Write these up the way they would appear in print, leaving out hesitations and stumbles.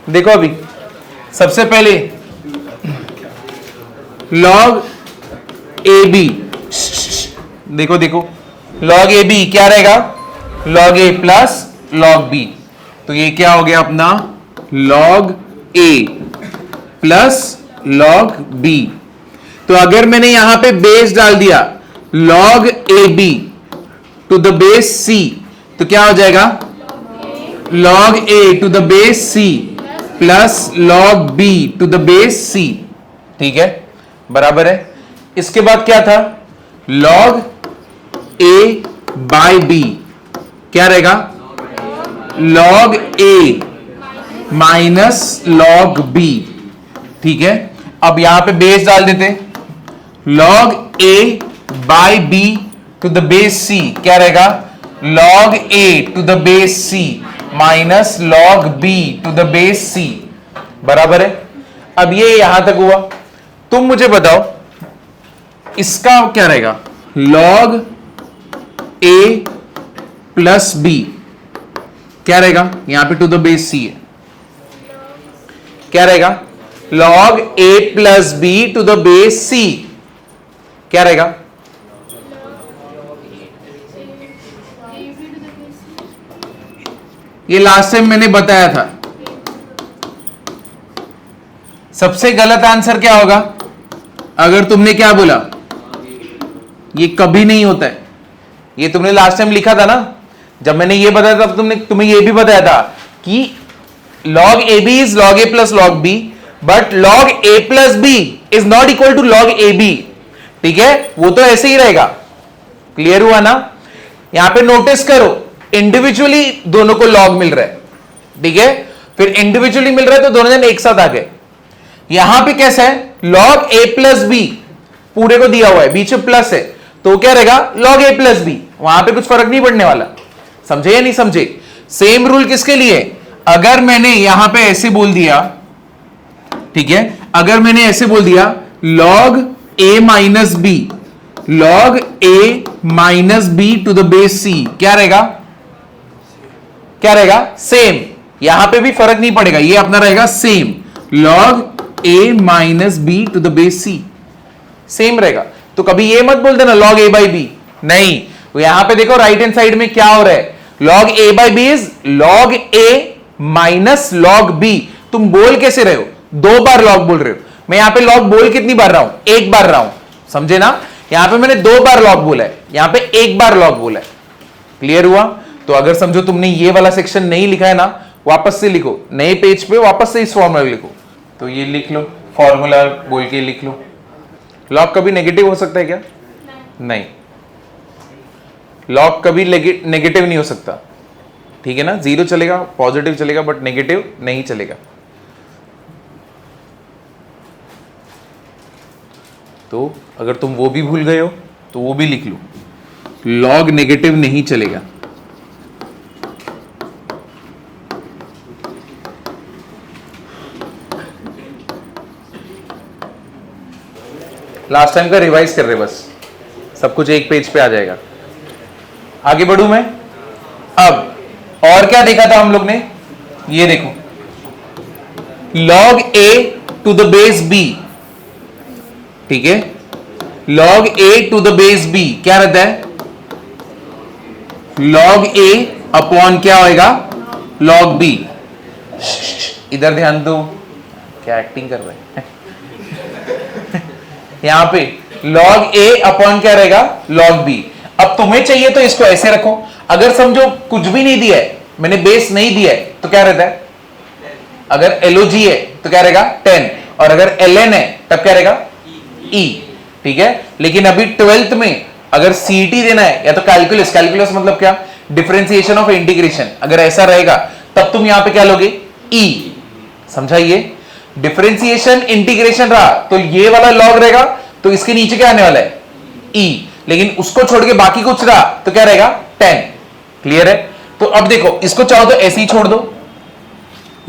देखो अभी सबसे पहले लॉग ए बी, देखो देखो लॉग ए बी क्या रहेगा, लॉग ए प्लस लॉग बी। तो ये क्या हो गया अपना लॉग ए प्लस लॉग बी। तो अगर मैंने यहां पे बेस डाल दिया log A B to the base C, तो क्या हो जाएगा log A to the base C plus log B to the base C. ठीक है, बराबर है। इसके बाद क्या था लॉग ए बाय बी, क्या रहेगा log A minus log B. ठीक है, अब यहां पे बेस डाल देते log A by B to the base C, क्या रहेगा log A to the base C minus log B to the base C, बराबर है। अब ये यहां तक हुआ, तुम मुझे बताओ इसका क्या रहेगा लॉग ए प्लस बी, क्या रहेगा यहां पे टू द बेस सी है, क्या रहेगा log A plus B to the base C, क्या रहेगा ये लास्ट टाइम मैंने बताया था। सबसे गलत आंसर क्या होगा अगर तुमने क्या बोला, ये कभी नहीं होता है। ये तुमने लास्ट टाइम लिखा था ना, जब मैंने ये बताया था तुमने तुम्हें ये भी बताया था कि log ab is log a plus log b, but log a plus b is not equal to log ab। ठीक है, वो तो ऐसे ही रहेगा। क्लियर हुआ ना? यहां पे नोटिस करो इंडिविजुअली दोनों को log मिल रहा है, ठीक है, फिर इंडिविजुअली मिल रहा है तो दोनों जन एक साथ आ गए। यहां पे कैसा है log a plus b पूरे को दिया हुआ है, बीच में प्लस है, तो क्या रहेगा log a plus b, वहां पे कुछ फर्क नहीं पड़ने वाला। समझे या नहीं समझे? सेम रूल किसके लिए, अगर मैंने यहां पे ऐसे बोल दिया, ठीक है, अगर मैंने ऐसे बोल दिया log a minus b, log a minus b to the base c, क्या रहेगा, क्या रहेगा सेम, यहां पे भी फर्क नहीं पड़ेगा, ये अपना रहेगा same log a minus b to the base c, same रहेगा। तो कभी ये मत बोल देना log a बाई बी, नहीं, यहां पे देखो राइट हैंड साइड में क्या हो रहा है, log a by b is log a minus log b। तुम बोल कैसे रहे हो, दो बार log बोल रहे हो। मैं यहां पे log बोल कितनी बार रहा हूं, एक बार रहा हूं, समझे ना? यहां पे मैंने दो बार log बोला है, यहां पे एक बार log बोला है। क्लियर हुआ? तो अगर समझो तुमने ये वाला सेक्शन नहीं लिखा है ना, वापस से लिखो, नए पेज पे वापस से इस फॉर्मूला लिखो। तो ये लिख लो, फॉर्मूला बोल के लिख लो। log कभी नेगेटिव हो सकता है क्या? नहीं, log कभी नेगेटिव नहीं हो सकता, ठीक है ना? जीरो चलेगा, पॉजिटिव चलेगा, बट नेगेटिव नहीं चलेगा। तो अगर तुम वो भी भूल गए हो तो वो भी लिख लो, log नेगेटिव नहीं चलेगा। लास्ट टाइम का रिवाइज कर रहे, बस सब कुछ एक पेज पे आ जाएगा। आगे बढ़ूं मैं। अब और क्या देखा था हम लोग ने, ये देखो log a to the base b, ठीक है, log a to the base b क्या रहता है log a अपॉन क्या होएगा log b। इधर ध्यान दो, क्या एक्टिंग कर रहे हैं यहां पे log a अपॉन क्या रहेगा log b। अब तुम्हें चाहिए तो इसको ऐसे रखो, अगर समझो कुछ भी नहीं दिया है, मैंने बेस नहीं दिया है, तो क्या रहता है, अगर LOG है तो क्या रहेगा 10, और अगर LN है तब क्या रहेगा E, ठीक है। लेकिन अभी 12th में अगर CET देना है या तो कैलकुलस, कैलकुलस मतलब क्या, डिफरेंशिएशन ऑफ इंटीग्रेशन, अगर ऐसा रहेगा तब तुम यहां पे क्या लोगे E, समझाइए। डिफरेंशिएशन इंटीग्रेशन रहा तो ये वाला लॉग रहेगा, तो इसके नीचे क्या आने वाला है E, लेकिन उसको छोड़ के बाकी कुछ रहा तो क्या रहेगा 10। क्लियर है? तो अब देखो इसको चाहो तो ऐसे ही छोड़ दो,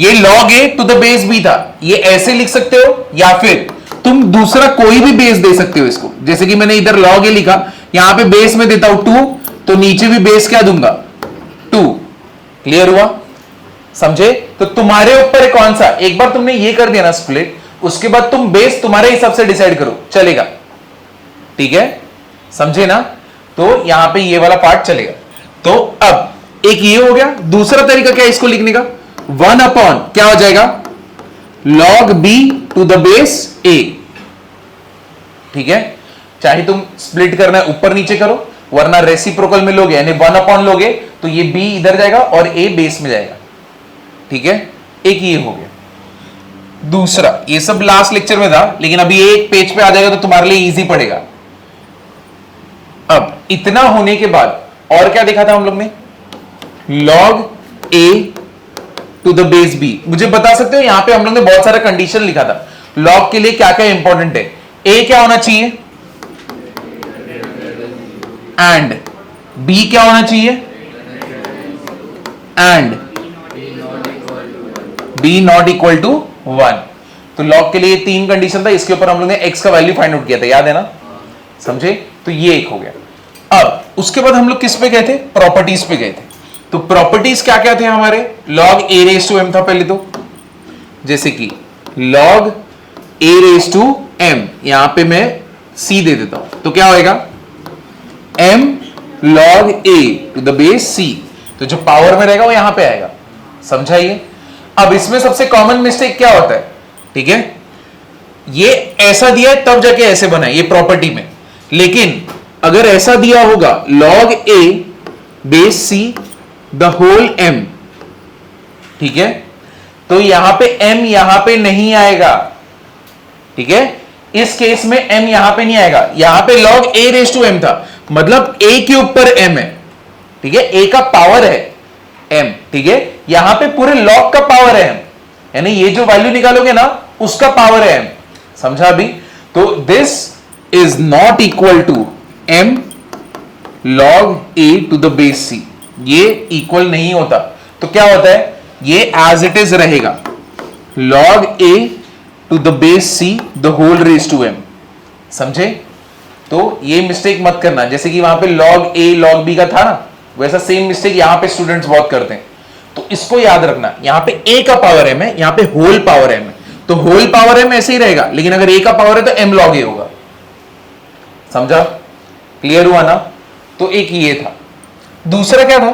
ये log a to the base b था, ये ऐसे लिख सकते हो, या फिर तुम दूसरा कोई भी बेस दे सकते हो इसको, जैसे कि मैंने इधर log a लिखा, यहां पे बेस में देता हूं 2, तो नीचे भी बेस क्या दूंगा 2। क्लियर हुआ? समझे? तो तुम्हारे ऊपर है कौन सा, एक बार तुमने ये कर दिया ना स्प्लिट, उसके बाद तुम बेस तुम्हारे हिसाब से डिसाइड करो, चलेगा। ठीक है, समझे ना? तो यहां पे ये वाला पार्ट चलेगा। तो अब एक ये हो गया। दूसरा तरीका क्या है इसको लिखने का, 1 अपॉन क्या हो जाएगा, log b to the base a। ठीक है, चाहे तुम स्प्लिट करना है ऊपर नीचे करो, वरना रेसिप्रोकल में लोगे यानी 1 अपॉन लोगे तो ये b इधर जाएगा और a बेस में जाएगा। ठीक है, एक ये हो गया। दूसरा, ये सब लास्ट लेक्चर में था, लेकिन अभी एक पेज पे आ जाएगा तो तुम्हारे लिए इजी पड़ेगा। अब इतना होने के बाद और क्या देखा था हम लोग ने, log a to the base b। मुझे बता सकते हो, यहां पे हम लोग ने बहुत सारा कंडीशन लिखा था log के लिए क्या क्या इंपॉर्टेंट है। a क्या होना चाहिए, एंड b क्या होना चाहिए, and b not equal to 1। तो log के लिए 3 कंडीशन था, इसके ऊपर हम लोग ने x का वैल्यू फाइंड आउट किया था, याद है ना? समझे? तो ये एक हो गया। अब उसके बाद हम लोग किस पे गए थे, प्रॉपर्टीज पे गए थे। तो प्रॉपर्टीज क्या क्या थे हमारे, log a raise to m था पहले तो, जैसे कि log a raise to m, यहां पे मैं c दे देता हूं, तो क्या होएगा m log a to the base c। तो जो पावर में रहेगा वो यहां पे आएगा, समझाइए? अब इसमें सबसे कॉमन मिस्टेक क्या होता है, ठीक है, ये ऐसा दिया है तब जाके ऐसे बना है ये प्रॉपर्टी में, लेकिन अगर ऐसा दिया होगा log a base c the whole m, ठीक है, तो यहां पे m यहां पे नहीं आएगा। ठीक है, इस केस में m यहां पे नहीं आएगा, यहां पे log a raise to m था, मतलब a के ऊपर m है। ठीक है, a का पावर है m, ठीक है, यहां पे पूरे log का पावर है m, यानी ये जो वैल्यू निकालोगे ना उसका पावर है m। समझा अभी? तो this is not equal to m log a to the base c, ये इक्वल नहीं होता। तो क्या होता है, ये एज इट इज रहेगा log a to the base c the whole raise to m। समझे? तो ये मिस्टेक मत करना, जैसे कि वहां पे log a log b का था ना, वैसा सेम मिस्टेक यहां पे स्टूडेंट्स बहुत करते हैं। तो इसको याद रखना, यहां पे a का पावर m है, यहां पे होल पावर m है, तो होल पावर m ऐसे ही रहेगा, लेकिन अगर a का पावर है तो m log a होगा। समझा? क्लियर हुआ ना? तो एक ये था। दूसरा क्या था,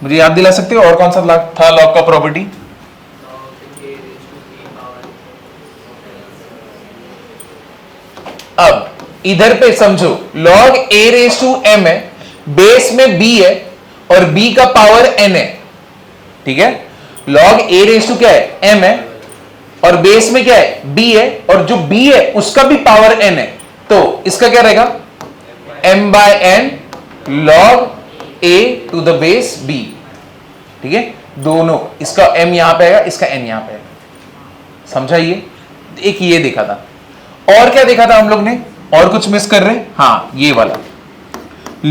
मुझे याद दिला सकते हो, और कौन सा था लॉग का प्रॉपर्टी? अब इधर पे समझो, log a raise to m है, बेस में b है और b का पावर n है। ठीक है, log a रेज टू क्या है, m है, और बेस में क्या है, b है, और जो b है उसका भी पावर n है, तो इसका क्या रहेगा, m by n log a to the base b। ठीक है, दोनों, इसका m यहां पे आएगा, इसका n यहां पे आएगा। समझाइए? एक ये देखा था, और क्या देखा था हम लोग ने, और कुछ मिस कर रहे हैं? हाँ, ये वाला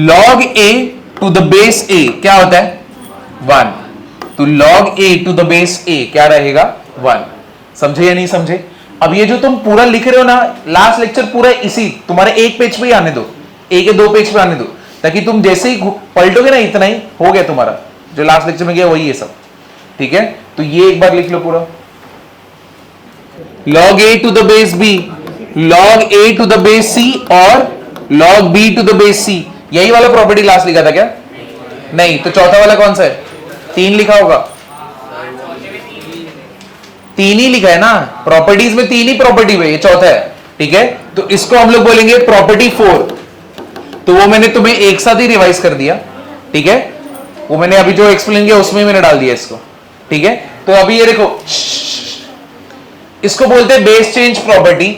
log a to the base a क्या होता है, 1। तो log a to the base a क्या रहेगा, 1। समझे या नहीं समझे? अब ये जो तुम पूरा लिख रहे हो ना, लास्ट लेक्चर पूरा इसी तुम्हारे एक पेज पे ही आने दो, एक या दो पेज पे आने दो, ताकि तुम जैसे ही पलटोगे ना, इतना ही हो गया तुम्हारा, जो लास्ट लेक्चर में गया वही है सब। ठीक है, तो ये एक बार लिख लो पूरा, log a to the base b, log a to the base c और log b to the base c। यही वाला प्रॉपर्टी लास्ट लिखा था क्या? नहीं, तो चौथा वाला कौन सा है, 3 लिखा होगा, 3 ही लिखा है ना, प्रॉपर्टीज में 3 ही प्रॉपर्टी है, ये चौथा है। ठीक है, तो इसको हम लोग बोलेंगे प्रॉपर्टी 4। तो वो मैंने तुम्हें एक साथ ही रिवाइज कर दिया। ठीक है, वो मैंने अभी जो एक्सप्लेन किया उसमें मैंने डाल दिया इसको। ठीक है, तो अभी ये देखो, इसको बोलते हैं बेस चेंज प्रॉपर्टी।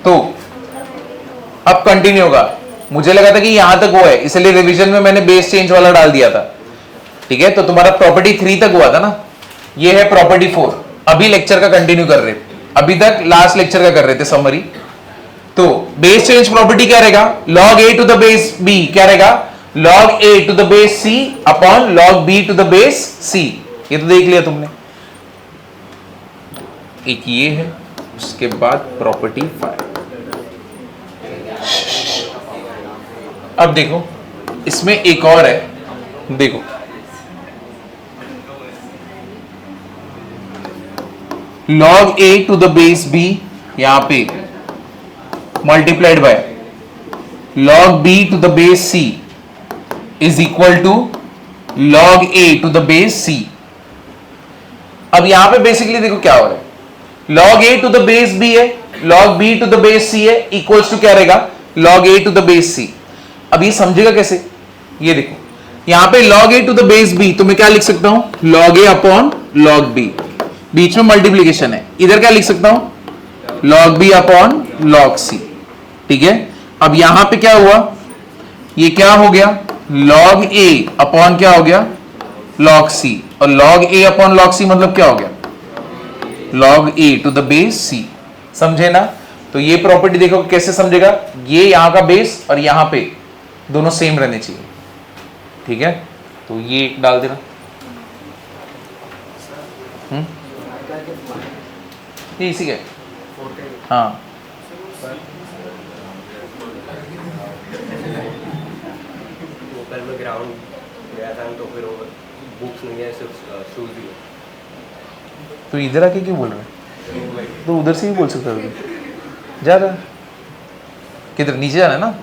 तो अब कंटिन्यू होगा, मुझे लगा था कि यहां तक वो है, इसलिए रिवीजन में मैंने बेस चेंज वाला डाल दिया था। ठीक है, तो तुम्हारा प्रॉपर्टी 3 तक हुआ था ना, ये है प्रॉपर्टी 4। अभी लेक्चर का कंटिन्यू कर रहे, अभी तक लास्ट लेक्चर का कर रहे थे समरी। तो बेस चेंज प्रॉपर्टी क्या रहेगा, log a to the base b क्या रहेगा, log a to the base c अपॉन log b to the base c। ये तो देख लिया तुमने। एक ये है, उसके बाद प्रॉपर्टी 5। अब देखो इसमें एक और है, देखो log a to the base b यहां पे multiplied by log b to the base c is equal to log a to the base c। अब यहां पे बेसिकली देखो क्या हो रहा है, log a to the base b है, log b to the base c है, इक्वल्स टू क्या रहेगा log a to the base c। अब ये समझेगा कैसे, ये देखो यहां पे log a to the base b तो मैं क्या लिख सकता हूं log a upon log b, बीच में मल्टीप्लीकेशन है, इधर क्या लिख सकता हूं log b upon log c। ठीक है, अब यहां पे क्या हुआ, ये क्या हो गया log a अपॉन क्या हो गया log c, और log a upon log c मतलब क्या हो गया log a to the base c। समझे ना, तो ये प्रॉपर्टी देखो कैसे समझेगा, ये यहां का बेस और यहां पे दोनों सेम रहने चाहिए। ठीक है, तो ये डाल देना, ये इसी के, हाँ में ग्राउंड गया था तो फिर बुक्स नहीं है, सिर्फ शूज ही है। तो इधर आके क्यों बोल रहे हैं, तो उधर से ही बोल सकता है, जा रहा है किधर, नीचे जाना है ना,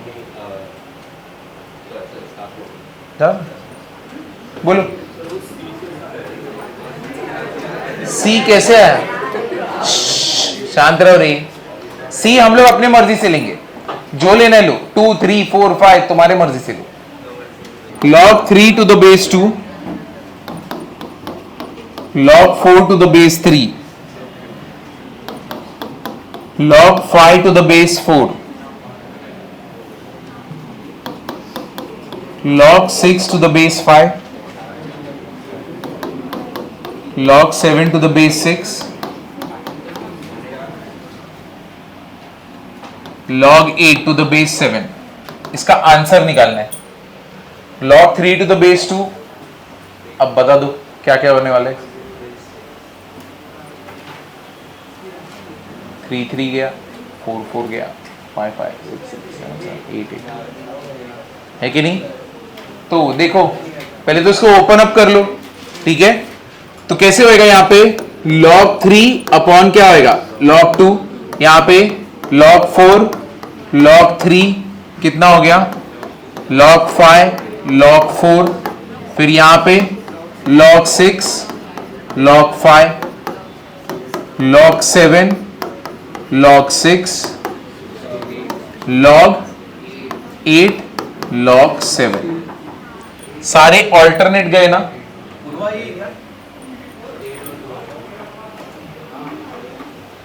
जा बोलो सी कैसे है, शांत रहो रे, सी हम लोग अपने मर्जी से लेंगे, जो लेना है लो, 2 3 4 5 तुम्हारे मर्जी से लो। log 3 to the base 2, log 4 to the base 3, log 5 to the base 4, log 6 to the base 5, log 7 to the base 6, log 8 to the base 7। इसका आंसर निकालना है, log 3 to the base 2, अब बता दो क्या क्या होने वाला है, 3 3 गया, 4 4 गया, 5 5 6 6 7 7 8 8 है कि नहीं। तो देखो पहले तो इसको ओपन अप कर लो, ठीक है, तो कैसे होएगा यहाँ पे log 3 अपॉन क्या होएगा log 2, यहाँ पे log 4 log 3 कितना हो गया log 5 log 4, फिर यहाँ पे log 6 log 5 log 7 log 6 log 8 log 7, सारे ऑल्टरनेट गए ना,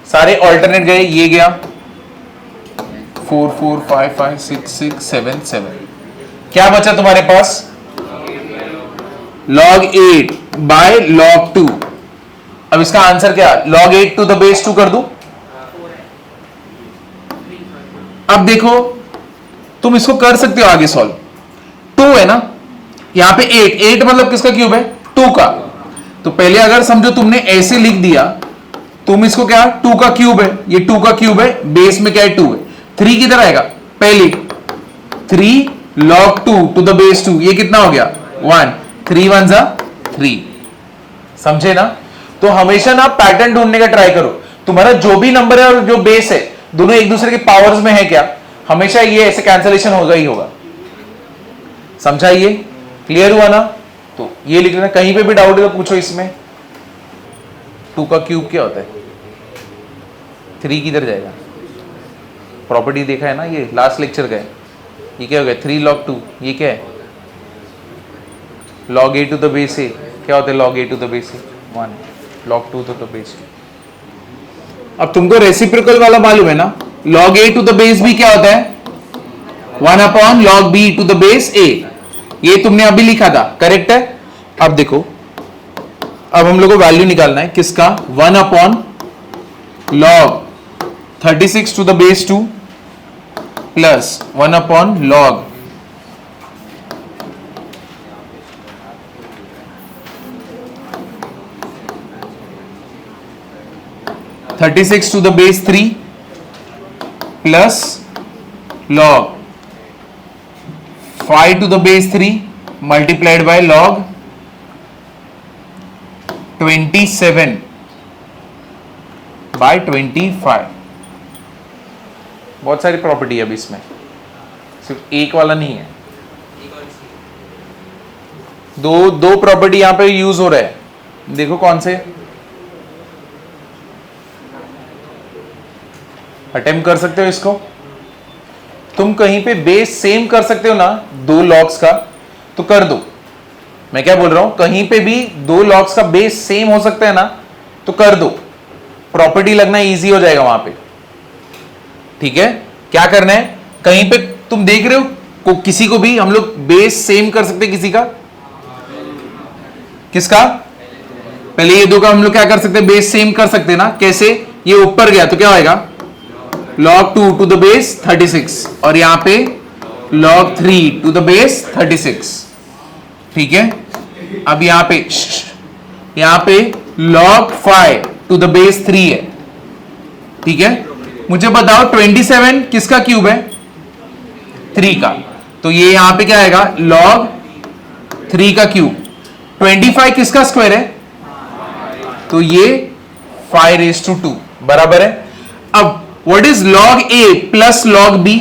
सारे ऑल्टरनेट गए, ये गया 4 4 5 5 6 6 7 7, क्या बचा तुम्हारे पास log 8 बाय log 2। अब इसका आंसर क्या, log 8 टू द बेस 2 कर दूं। अब देखो तुम इसको कर सकते हो आगे सॉल्व, 2 है ना, यहां पे 8 मतलब किसका क्यूब है 2 का, तो पहले अगर समझो तुमने ऐसे लिख दिया, तुम इसको क्या 2 का क्यूब है, ये 2 का क्यूब है, बेस में क्या है 2 है, 3 किधर आएगा पहले 3 log 2 टू द बेस 2, ये कितना हो गया 1, 3 1 जा 3। समझे ना, तो हमेशा ना पैटर्न ढूंढने का ट्राई करो, तुम्हारा जो भी नंबर है और जो बेस है दोनों एक दूसरे के पावर्स में है क्या, हमेशा ये ऐसे कैंसलेशन होगा ही होगा। समझा, ये क्लियर हुआ ना, तो ये लिख लेना, कहीं पे भी डाउट है तो पूछो इसमें। 2 का क्यूब क्या होता है, 3 किधर जाएगा, प्रॉपर्टी देखा है ना, ये लास्ट लेक्चर का है, ये क्या हो गया 3 log 2, ये क्या है log a to the base a, क्या होता है log a to the base a 1, log 2 to the base 2। अब तुमको रेसिप्रोकल वाला मालूम है ना, log a to the base b क्या होता है 1 upon log b to the base a, ये तुमने अभी लिखा था, करेक्ट है। अब देखो, अब हम लोग को वैल्यू निकालना है किसका 1 upon log 36 to the base 2 plus 1 upon log 36 to the base 3 plus log 5 to the base 3 multiplied by log 27 by 25। बहुत सारी प्रॉपर्टी है अभी इसमें, सिर्फ एक वाला नहीं है, दो प्रॉपर्टी यहां पे यूज हो रहा है। देखो कौन से, अटेम्प्ट कर सकते हो इसको। तुम कहीं पे बेस सेम कर सकते हो ना दो लॉग्स का, तो कर दो। मैं क्या बोल रहा हूं, कहीं पे भी दो लॉग्स का बेस सेम हो सकता है ना, तो कर दो, प्रॉपर्टी लगना इजी हो जाएगा वहां पे। ठीक है, क्या करना है, कहीं पे तुम देख रहे हो किसी को भी हम लोग बेस सेम कर सकते हैं, किसी का, किसका, पहले ये दो का हम लोग क्या कर सकते हैं, बेस सेम कर सकते हैं ना। कैसे, ये ऊपर गया तो क्या होएगा, log 2 टू द बेस 36 और यहां पे log 3 टू द बेस 36। ठीक है, अब यहां पे log 5 टू द बेस 3 है। ठीक है, मुझे बताओ 27 किसका क्यूब है, 3 का, तो ये यहां पे क्या आएगा, log 3 का क्यूब। 25 किसका स्क्वायर है, तो ये 5⁻², बराबर है। अब what is log a plus log b,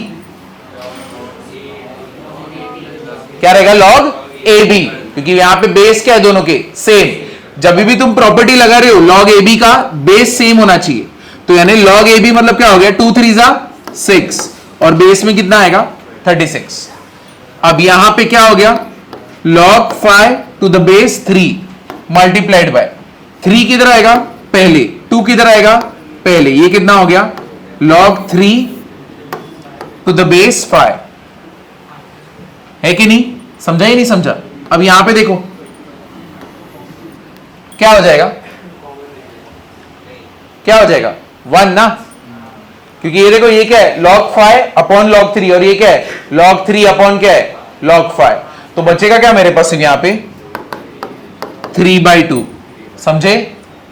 क्या रहेगा, log ab, क्योंकि यहां पे बेस क्या है दोनों के सेम। जब भी तुम प्रॉपर्टी लगा रहे हो log ab का बेस सेम होना चाहिए, तो यानी log ab मतलब क्या हो गया, 2 3 6 और बेस में कितना आएगा, 36। अब यहां पे क्या हो गया, log 5 to the base 3 multiplied by 3 किधर आएगा, पहले, 2 किधर आएगा, पहले, ये कितना हो गया, log 3 टू द बेस 5 है कि नहीं, समझा ही नहीं समझा। अब यहां पे देखो क्या हो जाएगा, क्या हो जाएगा, 1 ना, क्योंकि ये देखो ये क्या है, log 5 अपॉन log 3 और ये क्या है, log 3 अपॉन क्या है, log 5। तो बचेगा क्या मेरे पास यहां पे 3/2। समझे,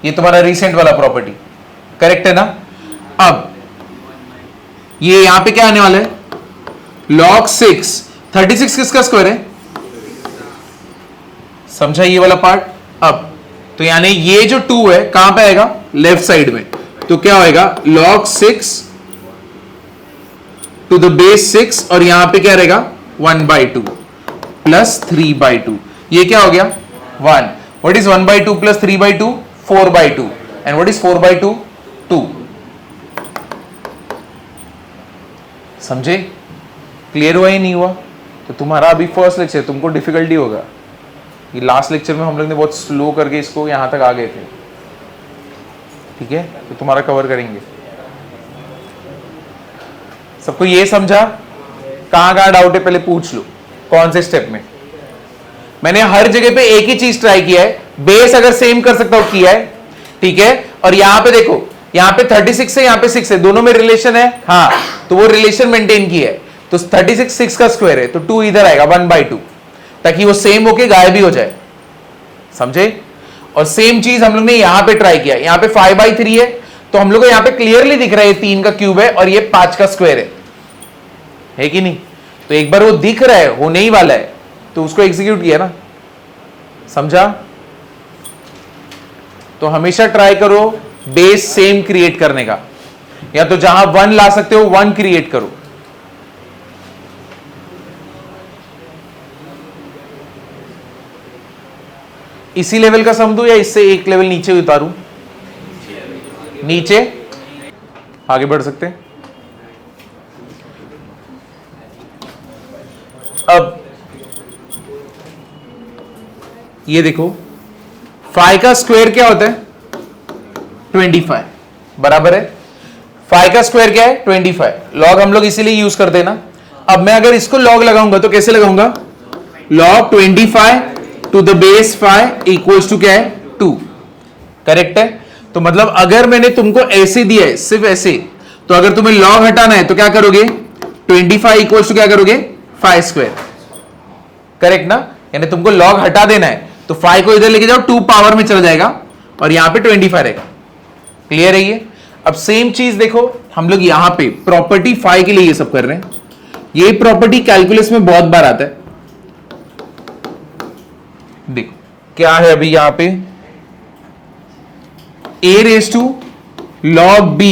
ये तुम्हारा रिसेंट वाला प्रॉपर्टी करेक्ट है ना। अब ये यहां पे क्या आने वाला है, log 6, 36 किसका स्क्वायर है, समझा ये वाला पार्ट। अब तो यानी ये जो 2 है कहां पे आएगा, लेफ्ट साइड में, तो क्या होएगा, log 6 टू द बेस 6 और यहां पे क्या रहेगा, 1/2 प्लस 3/2, ये क्या हो गया, 1। What is 1/2 plus 3/2, 4/2, and what is 4/2, 2। समझे, क्लियर हुआ ही नहीं हुआ, तो तुम्हारा अभी फर्स्ट लेक्चर, तुमको डिफिकल्टी होगा। ये लास्ट लेक्चर में हम लोग ने बहुत स्लो करके इसको यहां तक आ गए थे। ठीक है, तो तुम्हारा कवर करेंगे। सबको ये समझा, कहां कहां डाउट है पहले पूछ लो, कौन से स्टेप में। मैंने हर जगह पे एक ही चीज ट्राई किया है, बेस अगर सेम कर सकता हूं किया है। ठीक है, और यहां पे देखो, यहां पे 36 है, यहां पे 6 है, दोनों में रिलेशन है, हाँ, तो वो रिलेशन मेंटेन किया है। तो 36 6 का स्क्वायर है, तो 2 इधर आएगा 1/2, ताकि वो सेम होके गायब भी हो जाए। समझे, और सेम चीज हम लोग ने यहां पे ट्राई किया, यहां पे 5/3 है, तो हम लोग को यहां पे क्लियरली दिख रहा है 3 का क्यूब है और ये 5 का स्क्वायर है कि नहीं। तो एक बार वो दिख रहा है, होने ही वाला है, तो उसको एग्जीक्यूट किया ना। समझा, तो हमेशा ट्राई करो बेस सेम क्रिएट करने का, या तो जहां 1 ला सकते हो 1 क्रिएट करो। इसी लेवल का सम दूं या इससे एक लेवल नीचे उतारूं, नीचे आगे बढ़ सकते हैं। अब ये देखो 5 का स्क्वायर क्या होता है, 25, बराबर है। 5 का स्क्वायर क्या है, 25। लॉग हम लोग इसीलिए यूज करते हैं ना। अब मैं अगर इसको लॉग लगाऊंगा तो कैसे लगाऊंगा, log 25 to the base 5 equals to क्या है, 2। करेक्ट है। तो मतलब अगर मैंने तुमको ऐसे दिया है, सिर्फ ऐसे, तो अगर तुम्हें लॉग हटाना है तो क्या करोगे, 25 इक्वल्स टू क्या करोगे, 5 स्क्वायर। करेक्ट ना, यानी तुमको लॉग हटा देना है तो 5 को इधर लेके जाओ, 2 पावर में चला जाएगा और यहां पे 25 रहेगा। क्लियर है ये। अब सेम चीज देखो, हम लोग यहां पे प्रॉपर्टी 5 के लिए ये सब कर रहे हैं। ये प्रॉपर्टी कैलकुलस में बहुत बार आता है, देखो क्या है अभी यहां पे, a raise to log b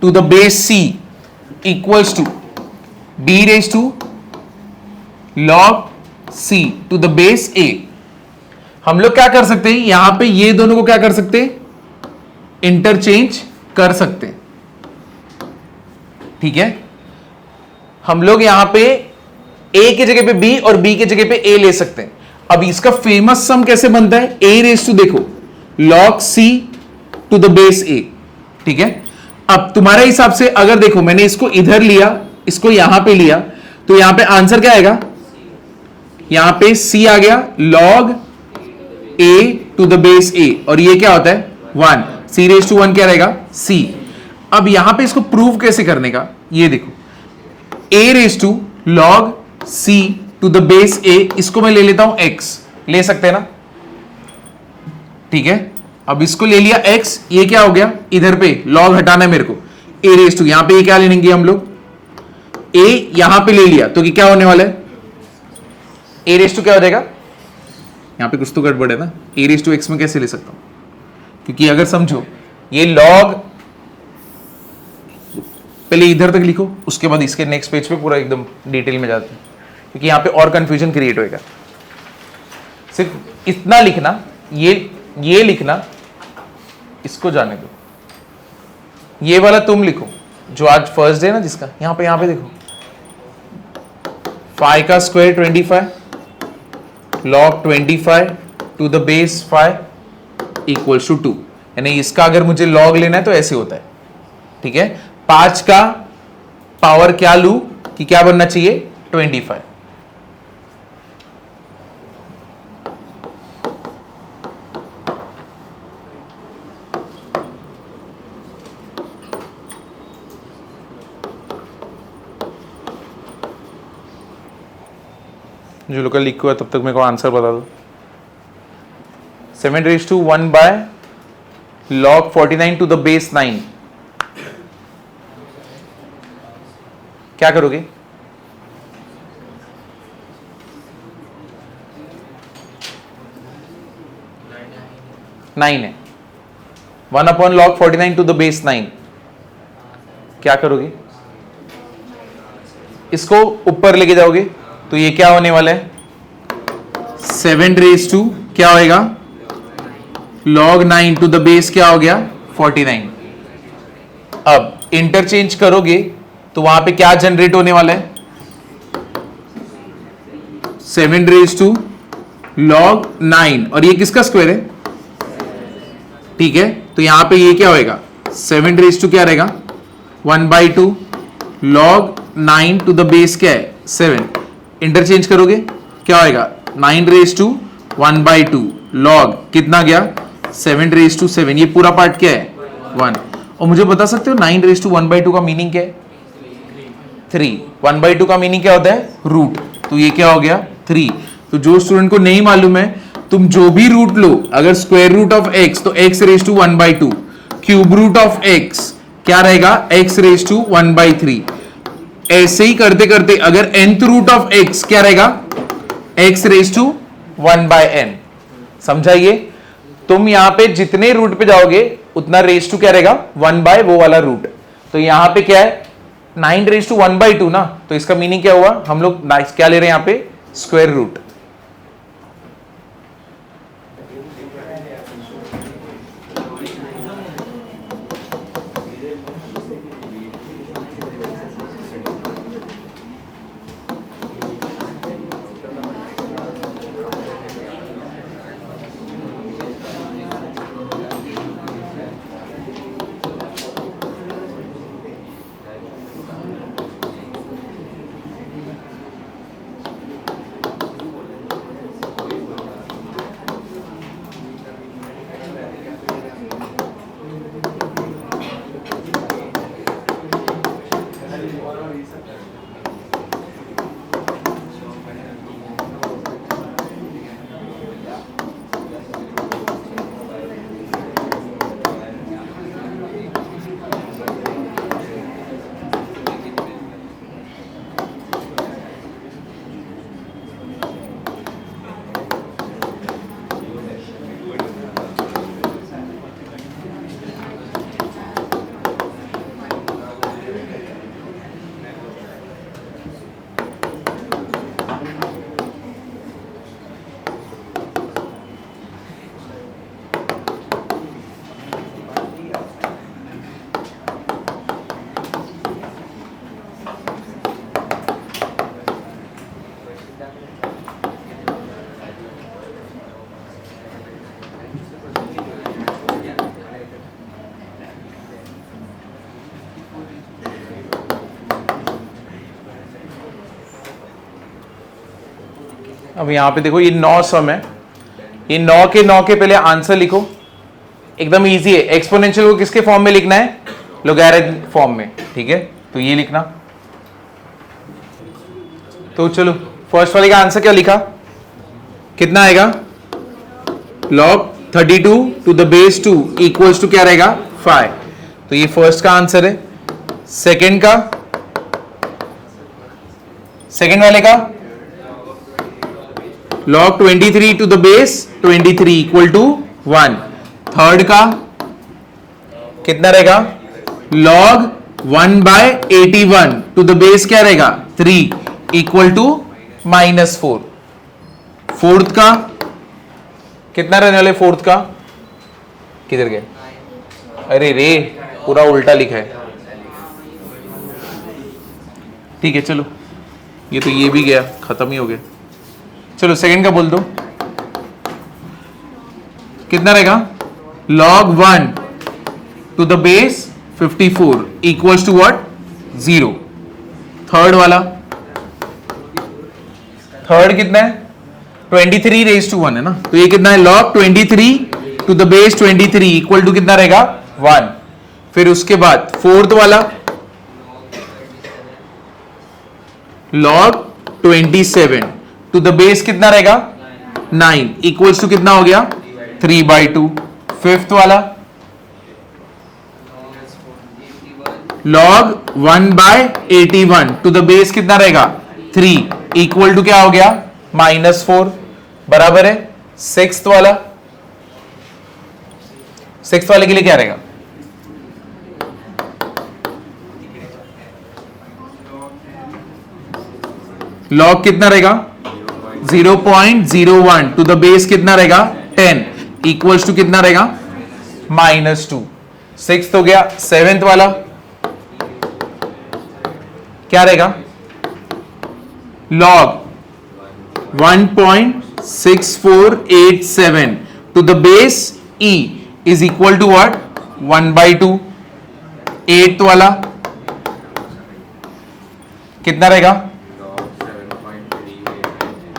to the base c equals to b raise to log c to the base a। हम लोग क्या कर सकते हैं यहां पे, ये दोनों को क्या कर सकते हैं, इंटरचेंज कर सकते हैं। ठीक है, हम लोग यहां पे a की जगह पे b और b की जगह पे a ले सकते हैं। अब इसका फेमस सम कैसे बनता है, a रेज टू देखो log c to the base a। ठीक है, अब तुम्हारे हिसाब से अगर देखो मैंने इसको इधर लिया, इसको यहां पे लिया, तो यहां पे आंसर क्या आएगा, यहां पे c आ गया log a to the base a, और ये क्या होता है 1, c रेज टू 1 क्या रहेगा c। अब यहां पे इसको प्रूव कैसे करने का, ये देखो a raise to log c to the base a, इसको मैं ले लेता हूं x, ले सकते हैं ना। ठीक है, अब इसको ले लिया x, ये क्या हो गया, इधर पे log हटाना है मेरे को, a रेज टू, यहां पे ये क्या ले लेंगे हम लोग, a यहां पे ले लिया तो कि क्या होने वाला है, a रेज टू क्या हो जाएगा, यहां पे कुछ तो गड़बड़ है ना, a रेज टू x में कैसे ले सकता हूं, क्योंकि अगर समझो ये log, पहले इधर तक लिखो, उसके बाद इसके नेक्स्ट पेज पे पूरा एकदम डिटेल में जाते हैं, क्योंकि यहां पे और कंफ्यूजन क्रिएट होएगा। सिर्फ इतना लिखना, ये लिखना, इसको जाने दो, ये वाला तुम लिखो जो आज फर्स्ट डे ना जिसका, यहां पे देखो, 5 का square 25 log 25 to the base 5 equals to 2, यानी इसका अगर मुझे log लेना है तो ऐसे होता है। ठीक है, 5 का पावर क्या लू कि क्या बनना चाहिए 25। जो लोग लिखो है तब तक मेरे को आंसर बता दो। 7 raise to 1 by log 49 to the base 9, क्या करोगे, नाइन है, 1 upon log 49 to the base 9, क्या करोगे, इसको ऊपर लेके जाओगे तो ये क्या होने वाला है, 7 रेज टू क्या होएगा log 9 टू द बेस क्या हो गया 49। अब इंटरचेंज करोगे तो वहां पे क्या जनरेट होने वाला है, 7 रेज टू log 9, और ये किसका स्क्वायर है, ठीक है, तो यहां पे ये क्या होएगा 7 रेज टू क्या रहेगा 1/2 log 9 टू द बेस क्या है 7, इंटरचेंज करोगे क्या होएगा 9 रेज टू 1/2 log कितना गया 7 रेज टू 7, ये पूरा पार्ट क्या है 1। और मुझे बता सकते हो 9 रेज टू 1/2 का मीनिंग क्या है 3, 1/2 का मीनिंग क्या होता है रूट, तो ये क्या हो गया 3। तो जो स्टूडेंट को नहीं मालूम है, तुम जो भी रूट लो, अगर स्क्वायर रूट ऑफ x तो x raise to 1/2, cube root of x क्या रहेगा x रेज टू 1/3, ऐसे ही करते करते अगर nth रूट ऑफ x क्या रहेगा x रेज टू 1/n। समझाइए, तुम यहां पे जितने रूट पे जाओगे उतना रेज टू क्या रहेगा 1 वो वाला रूट, तो यहां पे क्या है 9 रेज टू 1/2 ना, तो इसका मीनिंग क्या हुआ, हम लोग क्या ले रहे हैं यहां पे स्क्वायर रूट। अब यहाँ पे देखो ये 9 सम है, ये 9 के 9 के पहले आंसर लिखो, एकदम इजी है। एक्सपोनेंशियल को किसके फॉर्म में लिखना है? लोगैरिथम फॉर्म में, ठीक है? तो ये लिखना। तो चलो फर्स्ट वाले का आंसर क्या लिखा, कितना आएगा? log 32 to the base 2 equals to क्या रहेगा? 5। तो ये फर्स्ट का आंसर है। सेकंड का, सेकंड वाले का log 23 to the base 23 equal to 1। Third का कितना रहेगा? log 1/81 टू द बेस क्या रहेगा? 3 इक्वल टू -4। फोर्थ का कितना रहने वाले? फोर्थ का किधर गए? अरे रे, पूरा उल्टा लिखा है। ठीक है चलो, ये तो ये भी गया, खत्म ही हो गया। चलो सेकंड का बोल दो, कितना रहेगा? log 1 to the base 54 equals to what? 0। Third वाला, थर्ड कितना है? 23 रेज टू 1 है ना, तो ये कितना है? log 23 to the base 23 equal to कितना रहेगा? 1। फिर उसके बाद फोर्थ वाला log 27 टू द बेस कितना रहेगा? 9 इक्वल्स टू कितना हो गया? 3/2। फिफ्थ वाला log 1/81 टू द बेस कितना रहेगा? 3 इक्वल टू क्या हो गया? -4 बराबर है। सिक्स्थ वाला, सिक्स्थ वाले के लिए क्या रहेगा? log कितना रहेगा? 0.01 टू द बेस कितना रहेगा? 10 इक्वल्स टू कितना रहेगा? -2। सिक्स्थ हो गया। सेवेंथ वाला क्या रहेगा? log 1.6487 to the base e is equal to what? 1/2। Eighth वाला कितना रहेगा?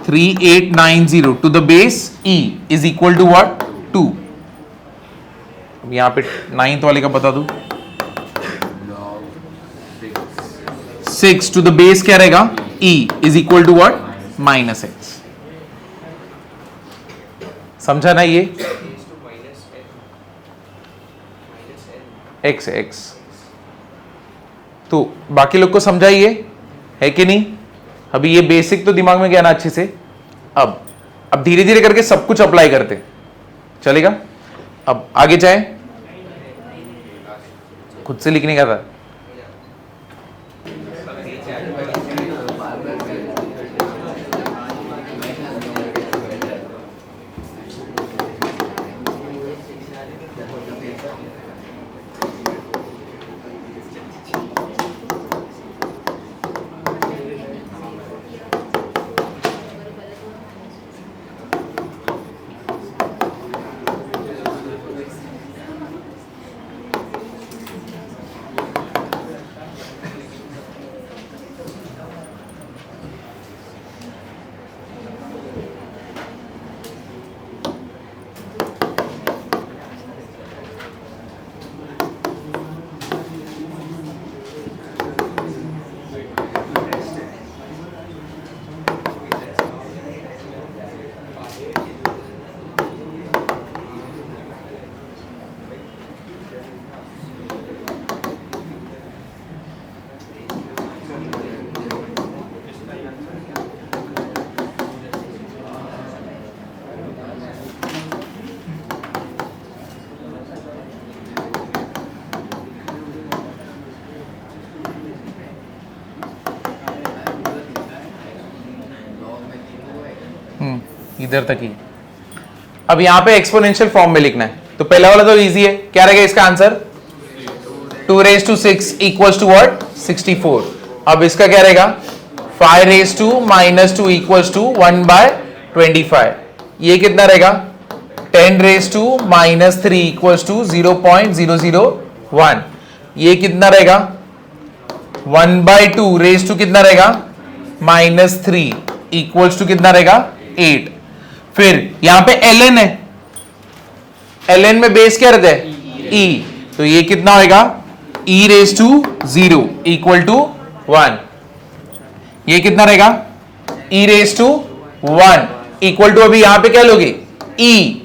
3890 to the base e is equal to what? 2। अब यहां पे नाइन्थ वाले का बता दो। 6 to the base क्या रहेगा? e is equal to what? -x। समझा ना? ये x x। तो बाकी लोग को समझाइए, है कि नहीं? अभी ये बेसिक तो दिमाग में गया ना अच्छे से। अब धीरे धीरे करके सब कुछ अप्लाई करते चलेगा। अब आगे जाए, खुद से लिखने का था। इधर तक ही। अब यहां पे एक्सपोनेंशियल फॉर्म में लिखना है, तो पहला वाला तो इजी है। क्या रहेगा इसका आंसर? 2⁻6 equals to what? 64। अब इसका क्या रहेगा? 5⁻2 इक्वल्स टू 1/25। ये कितना रहेगा? 10⁻³ इक्वल्स टू 0.001। ये कितना रहेगा? 1/2 कितना रहेगा? -3 इक्वल्स टू कितना रहेगा? 8। फिर यहां पे ln है, ln में बेस क्या रहता है e, तो ये कितना होगा e raise to 0 equal to 1। ये कितना रहेगा e raise to 1 equal to, अभी यहां पे क्या लोगे e,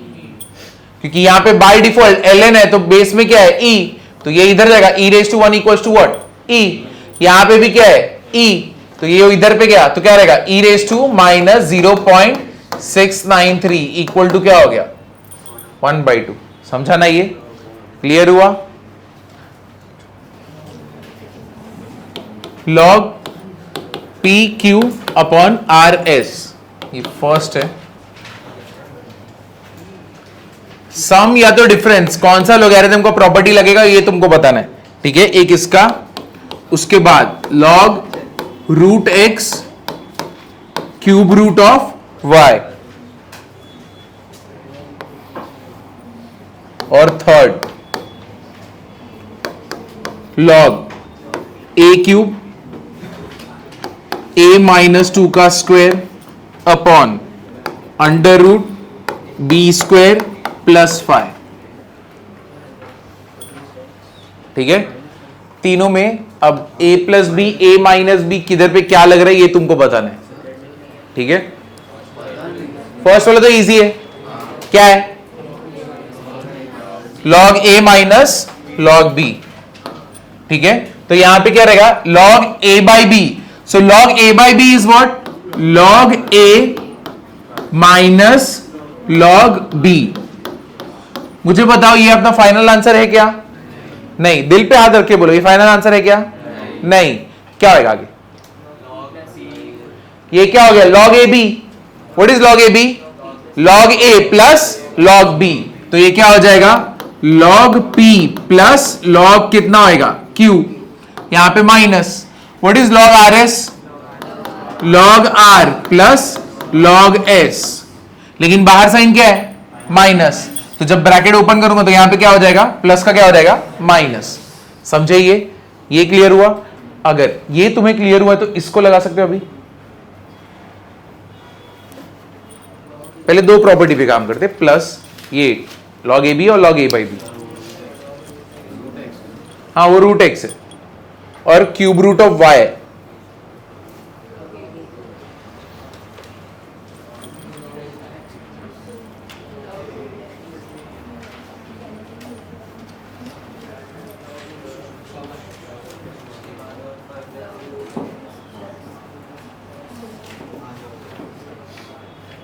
क्योंकि यहां पे बाय डिफॉल्ट ln है तो बेस में क्या है e, तो ये इधर जाएगा e raise to 1 equal to what e। यहां पे भी क्या है e, तो ये इधर पे गया तो क्या रहेगा e raise to minus 0.693 equal to क्या हो गया 1/2। समझा ना, ये क्लियर हुआ। log p q upon R S, ये फर्स्ट है। सम या तो डिफरेंस, कौन सा लोगैरिथम को प्रॉपर्टी लगेगा ये तुमको बताना है, ठीक है। एक इसका, उसके बाद log root x cube root of y, और third log a cube a minus 2 का स्क्वायर अपॉन under root b square plus 5, ठीक है। तीनों में अब a plus b, a minus b किधर पे क्या लग रहा है ये तुमको बताना है, ठीक है। फर्स्ट वाला तो इजी है, क्या है log a minus log b, ठीक है। तो यहां पे क्या रहेगा log a by b, so log a by b is what log a minus log b। मुझे बताओ ये अपना फाइनल आंसर है क्या? नहीं, दिल पे हाथ रख के बोलो ये फाइनल आंसर है क्या? नहीं। क्या होगा आगे? ये क्या हो गया log a b। What is log a b? log a plus log b, तो ये क्या हो जाएगा log p प्लस log कितना होएगा q, यहां पे minus. What is log rs? log r plus log s, लेकिन बाहर साइन क्या है माइनस, तो जब ब्रैकेट ओपन करूंगा तो यहां पे क्या हो जाएगा प्लस का क्या हो जाएगा माइनस। समझे ये क्लियर हुआ? अगर ये तुम्हें क्लियर हुआ तो इसको लगा सकते हो। अभी पहले दो प्रॉपर्टी पे काम करते, प्लस ये log a b और log a बाई b, हाँ वो रूट एक्स है और क्यूब रूट ऑफ y है।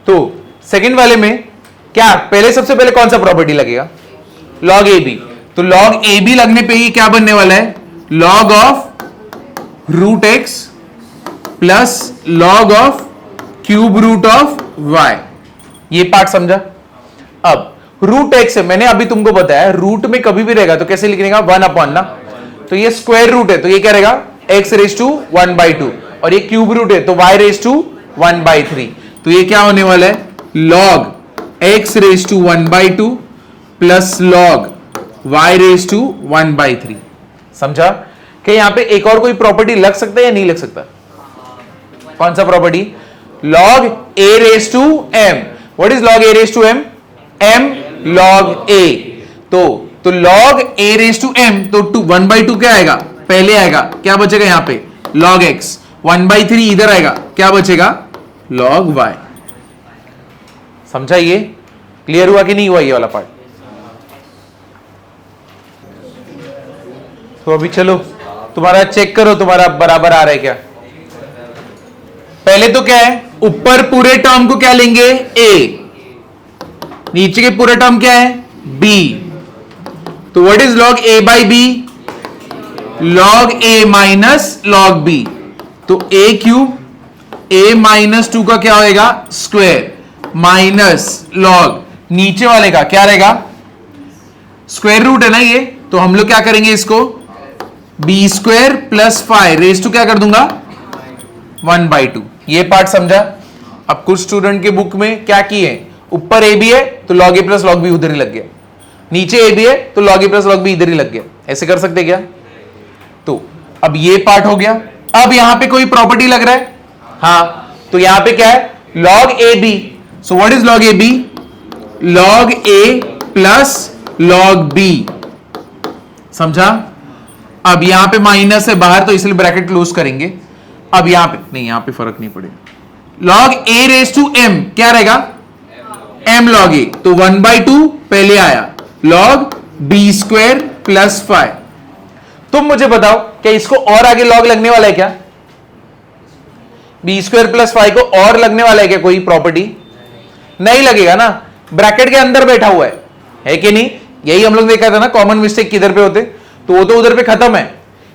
तो सेकंड वाले में क्या, पहले सबसे पहले कौन सा प्रॉपर्टी लगेगा log a b, तो log a b लगने पे ही क्या बनने वाला है log of root x plus log of cube root of y। ये पार्ट समझा? अब रूट एक्स है, मैंने अभी तुमको बताया रूट में कभी भी रहेगा तो कैसे लिखने का 1 अपॉन ना, तो ये स्क्वायर रूट है तो ये क्या रहेगा x रेज टू 1/2, और ये क्यूब रूट है तो y रेज टू 1/3, तो ये क्या होने वाला है log x raise to 1/2 plus log y raise to 1/3। समझा? कि यहां पे एक और कोई प्रॉपर्टी लग सकता है या नहीं लग सकता? कौन सा property? log a raise to m। What is log a raise to m? m log a, तो log a raise to m, तो 1/2 क्या आएगा पहले आएगा, क्या बचेगा यहां पे log x, 1/3 इधर आएगा, क्या बचेगा log y। समझा? ये क्लियर हुआ कि नहीं हुआ ये वाला पार्ट? तो अभी चलो तुम्हारा चेक करो तुम्हारा बराबर आ रहा है क्या। पहले तो क्या है, ऊपर पूरे टर्म को क्या लेंगे a, नीचे के पूरे टर्म क्या है b, तो what is log a by b? log a minus log b, तो a क्यूब a माइनस 2 का क्या होएगा स्क्वायर माइनस log नीचे वाले का क्या रहेगा स्क्वायर रूट है ना ये, तो हम लोग क्या करेंगे इसको b square plus 5 raise to क्या कर दूंगा 1/2। ये पार्ट समझा? अब कुछ स्टूडेंट के बुक में क्या किए, ऊपर a b है तो log a plus log b उधर ही लग गया, नीचे a b है तो log a plus log b इधर ही लग गया। ऐसे कर सकते क्या? तो अब ये पार्ट हो गया। अब यहां पे कोई प्रॉपर्टी लग रहा है, हाँ, तो यहां पे क्या है log a b so what is log A b? Log A plus log b. समझा? अब यहां पे माइनस है बाहर तो इसलिए ब्रैकेट क्लोज करेंगे। अब यहां पे नहीं, यहां पे फर्क नहीं पड़ेगा। Log A raise to M क्या रहेगा? M log a. तो 1/2 पहले आया, लॉग बी स्क्वायर प्लस 5। तुम मुझे बताओ क्या इसको और आगे लॉग लगने वाला है क्या? बी स्क्वायर प्लस 5 को और लगने वाला है क्या कोई प्रॉपर्टी? नहीं लगेगा ना, ब्रैकेट के अंदर बैठा हुआ है कि नहीं? यही हम लोग देखा था ना, कॉमन मिस्टेक किधर पे होते, तो वो तो उधर पे खत्म है।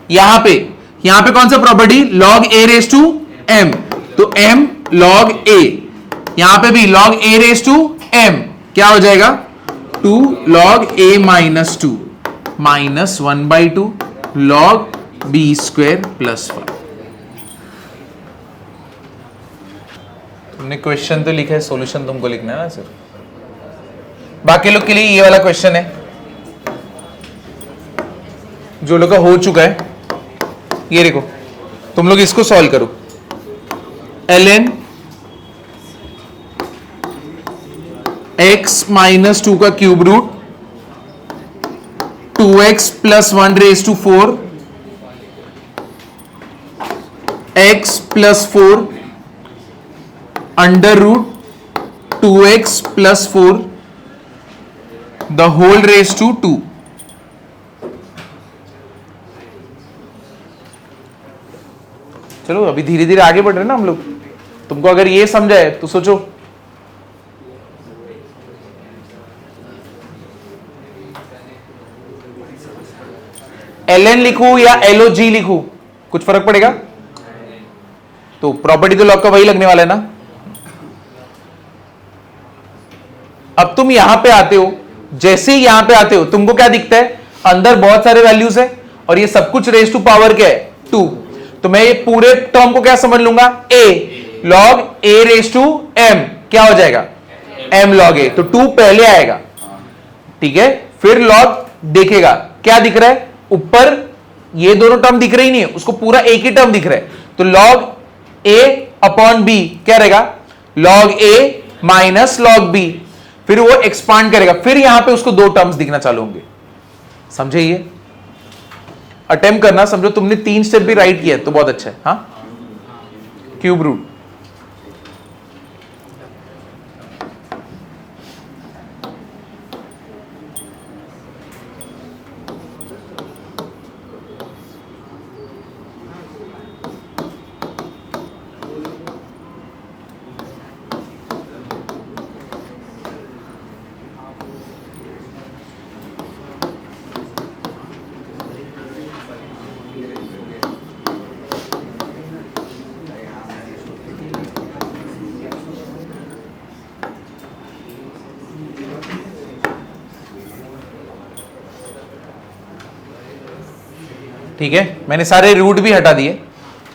यहां पे कौन सा property? Log A raise to M, तो एम लॉग ए। यहां पे भी log A raise to M क्या हो जाएगा? 2 log A minus 2 minus 1/2 log B square plus 5। तुमने क्वेश्चन तो लिखा है, सॉल्यूशन तुमको लिखना है ना सर। बाकी लोग के लिए ये वाला क्वेश्चन है, जो लोग का हो चुका है। ये देखो, तुम लोग इसको सॉल्व करो। ln x माइनस 2 का cube root 2x plus 1 raise to 4 x plus 4 under root 2x plus 4 the whole raise to 2। चलो अभी धीरे धीरे आगे बढ़ रहे हैं ना हम लोग। तुमको अगर ये समझाए तो सोचो, ln लिखूं या log लिखूं, कुछ फर्क पड़ेगा? तो प्रॉपर्टी तो लॉग का वही लगने वाला है ना। अब तुम यहां पे आते हो, जैसे ही यहां पे आते हो तुमको क्या दिखता है? अंदर बहुत सारे वैल्यूज है और ये सब कुछ रेज टू पावर क्या है? 2। तो मैं ये पूरे टर्म को क्या समझ लूंगा? a log a raise to m क्या हो जाएगा? m log a। तो 2 पहले आएगा, ठीक है, फिर लॉग देखेगा क्या दिख रहा है ऊपर, ये दोनों टर्म दिख रही नहीं है, उसको पूरा एक ही टर्म दिख रहा है। तो लॉग a अपॉन b क्या रहेगा? Log a minus log b। फिर वो एक्सपांड करेगा, फिर यहां पे उसको 2 टर्म्स दिखना चालू होंगे। समझे? ये अटेम्प्ट करना, समझो तुमने 3 स्टेप भी राइट किया तो बहुत अच्छा है। हाँ, क्यूब रूट ठीक है, मैंने सारे रूट भी हटा दिए,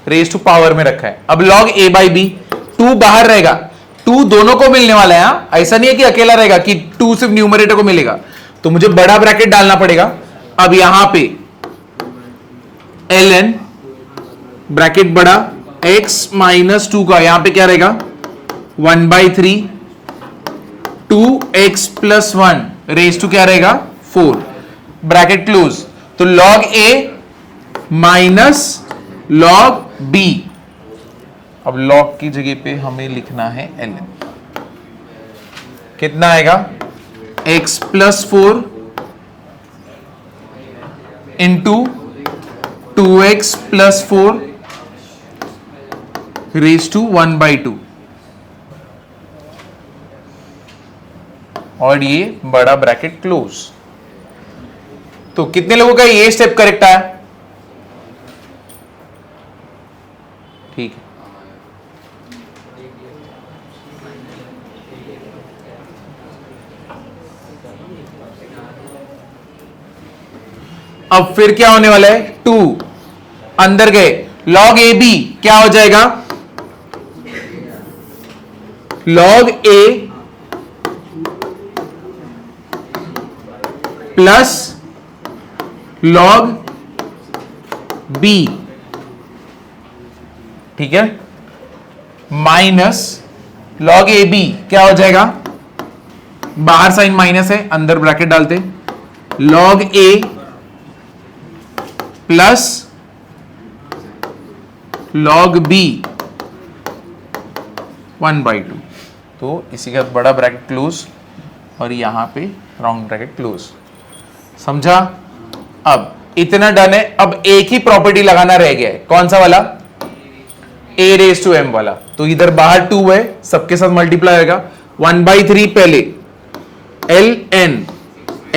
रेज टू पावर में रखा है। अब लॉग a बाई बी, 2 बाहर रहेगा, 2 दोनों को मिलने वाला है। हाँ? ऐसा नहीं है कि अकेला रहेगा कि 2 सिर्फ न्यूमरेटर को मिलेगा, तो मुझे बड़ा ब्रैकेट डालना पड़ेगा। अब यहां पे ln ब्रैकेट बड़ा x माइनस 2 का यहां पे क्या रहेगा? 1/3 2x प्लस 1 रेज टू क्या रहेगा? 4 ब्रैकेट क्लोज। तो log a minus log b। अब लॉग की जगह पे हमें लिखना है ln। कितना आएगा? x plus 4 into 2x plus 4 raise to 1/2। और ये बड़ा ब्रैकेट क्लोज। तो कितने लोगों का ये स्टेप करेक्ट आया? ठीक है, अब फिर क्या होने वाला है? 2 अंदर गए, लॉग ए बी क्या हो जाएगा? लॉग ए प्लस लॉग बी, ठीक है, माइनस लॉग ए बी क्या हो जाएगा, बाहर साइन माइनस है, अंदर ब्रैकेट डालते, लॉग ए प्लस लॉग बी 1/2। तो इसी के बाद बड़ा ब्रैकेट क्लोज और यहां पे राउंड ब्रैकेट क्लोज। समझा? अब इतना डन है। अब एक ही प्रॉपर्टी लगाना रह गया है, कौन सा वाला, a रेज टू m वाला। तो इधर बाहर 2 है, सबके साथ मल्टीप्लाई होगा, 1/3 पहले ln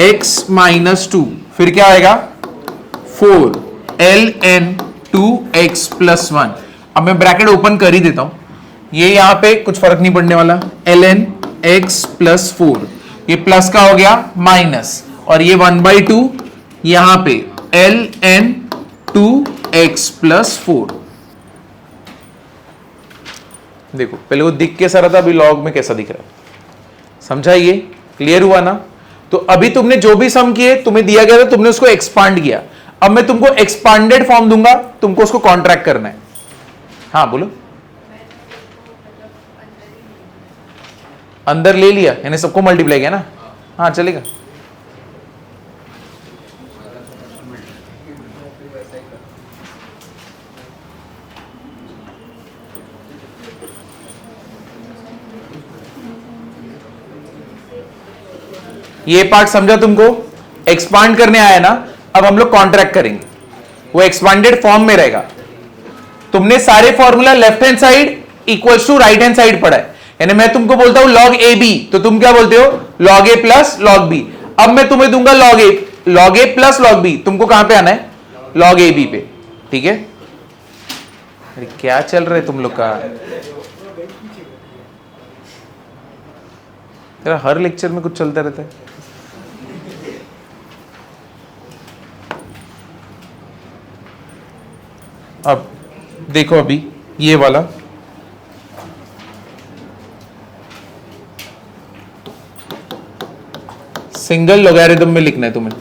x - 2, फिर क्या आएगा 4 ln 2x + 1। अब मैं ब्रैकेट ओपन कर ही देता हूं, ये यहां पे कुछ फर्क नहीं पड़ने वाला, ln x + 4, ये प्लस का हो गया माइनस, और ये 1/2 यहां पे ln 2x + 4। देखो पहले वो दिख कैसा रहा था, अभी लॉग में कैसा दिख रहा है। समझा? ये क्लियर हुआ ना? तो अभी तुमने जो भी सम किए, तुम्हें दिया गया था, तुमने उसको एक्सपांड किया। अब मैं तुमको एक्सपांडेड फॉर्म दूंगा, तुमको उसको कॉन्ट्रैक्ट करना है। हाँ बोलो। अंदर ले लिया यानी सबको मल्टीप्लाई किया ना? हाँ चलेगा। ये पार्ट समझा तुमको? एक्सपांड करने आया ना, अब हम लोग कॉन्ट्रैक्ट करेंगे, वो एक्सपांडेड फॉर्म में रहेगा। तुमने सारे formula left hand side equals to right hand side पढ़ा है, यानी मैं तुमको बोलता हूं लॉग ए बी, तो तुम क्या बोलते हो, लॉग ए प्लस लॉग बी। अब मैं तुम्हें दूंगा लॉग ए प्लस लॉग बी, तुमको कहां पे आना है, लॉग ए बी पे। ठीक है? अरे क्या चल रहा है तुम लोग का, तेरा हर लेक्चर में कुछ चलता रहता है। अब देखो अभी ये वाला, सिंगल लॉगरिथम में लिखना है तुम्हें।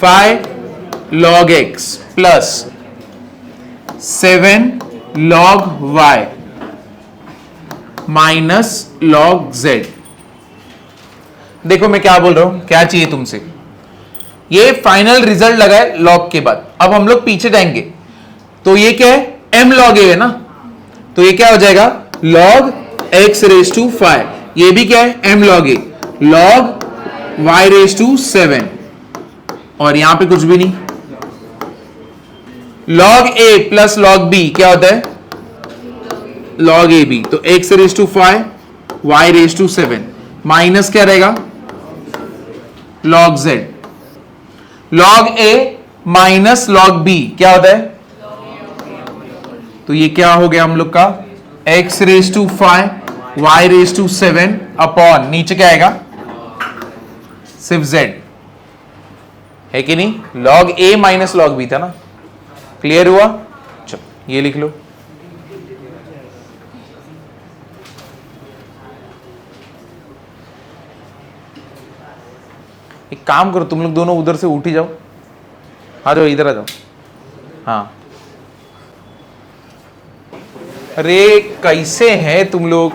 Five log x plus 7 log y minus log z। देखो मैं क्या बोल रहा हूं, क्या चाहिए तुमसे, ये फाइनल रिजल्ट लगा है लॉग के बाद। अब हम लोग पीछे जाएंगे, तो ये क्या है, m log a है ना, तो ये क्या हो जाएगा log x रेज टू 5, ये भी क्या है m log a, log y raise to 7, और यहां पे कुछ भी नहीं, log a plus log b क्या होता है, log a b, तो x raise to 5 y raise to 7 minus क्या रहेगा log z, log a minus log b क्या होता है, तो ये क्या हो गया हम लोग का x raise to 5 y raise to 7 upon नीचे क्या आएगा सिर्फ z है कि नहीं, log a minus log b था ना। क्लियर हुआ? चलो ये लिख लो, एक काम करो तुम लोग दोनों उधर से उठ ही जाओ, आ जाओ इधर आ जाओ। हाँ अरे कैसे हैं तुम लोग,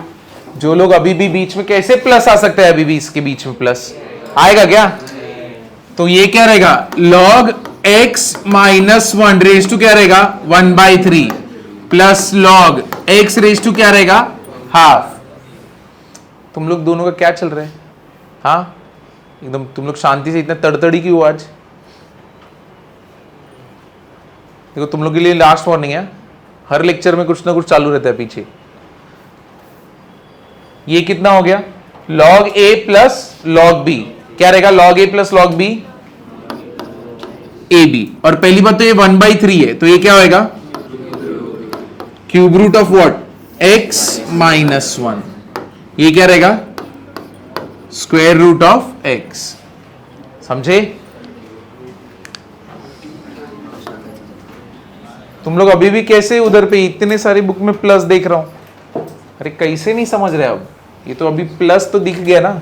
जो लोग अभी भी बीच में, कैसे प्लस आ सकता है, अभी भी इसके बीच में प्लस आएगा क्या, तो ये क्या रहेगा log x minus 1 raise to क्या रहेगा 1/3 plus log x raise to क्या रहेगा हाफ। तुम लोग दोनों का क्या चल रहा है, हाँ एकदम तुम लोग शांति से इतना तड़तड़ी क्यों आज। देखो तुम लोग के लिए लास्ट वार्निंग है, हर लेक्चर में कुछ ना कुछ चालू रहता है पीछे। ये कितना हो गया log a plus log b क्या रहेगा, log a plus log b ab, और पहली बात तो ये 1/3 है, तो ये क्या होएगा cube root of what x minus 1, ये क्या रहेगा स्क्वायर रूट ऑफ x। समझे? तुम लोग अभी भी कैसे उधर पे इतने सारी बुक में प्लस देख रहा हूं, अरे कैसे नहीं समझ रहे, अब ये तो अभी प्लस तो दिख गया ना।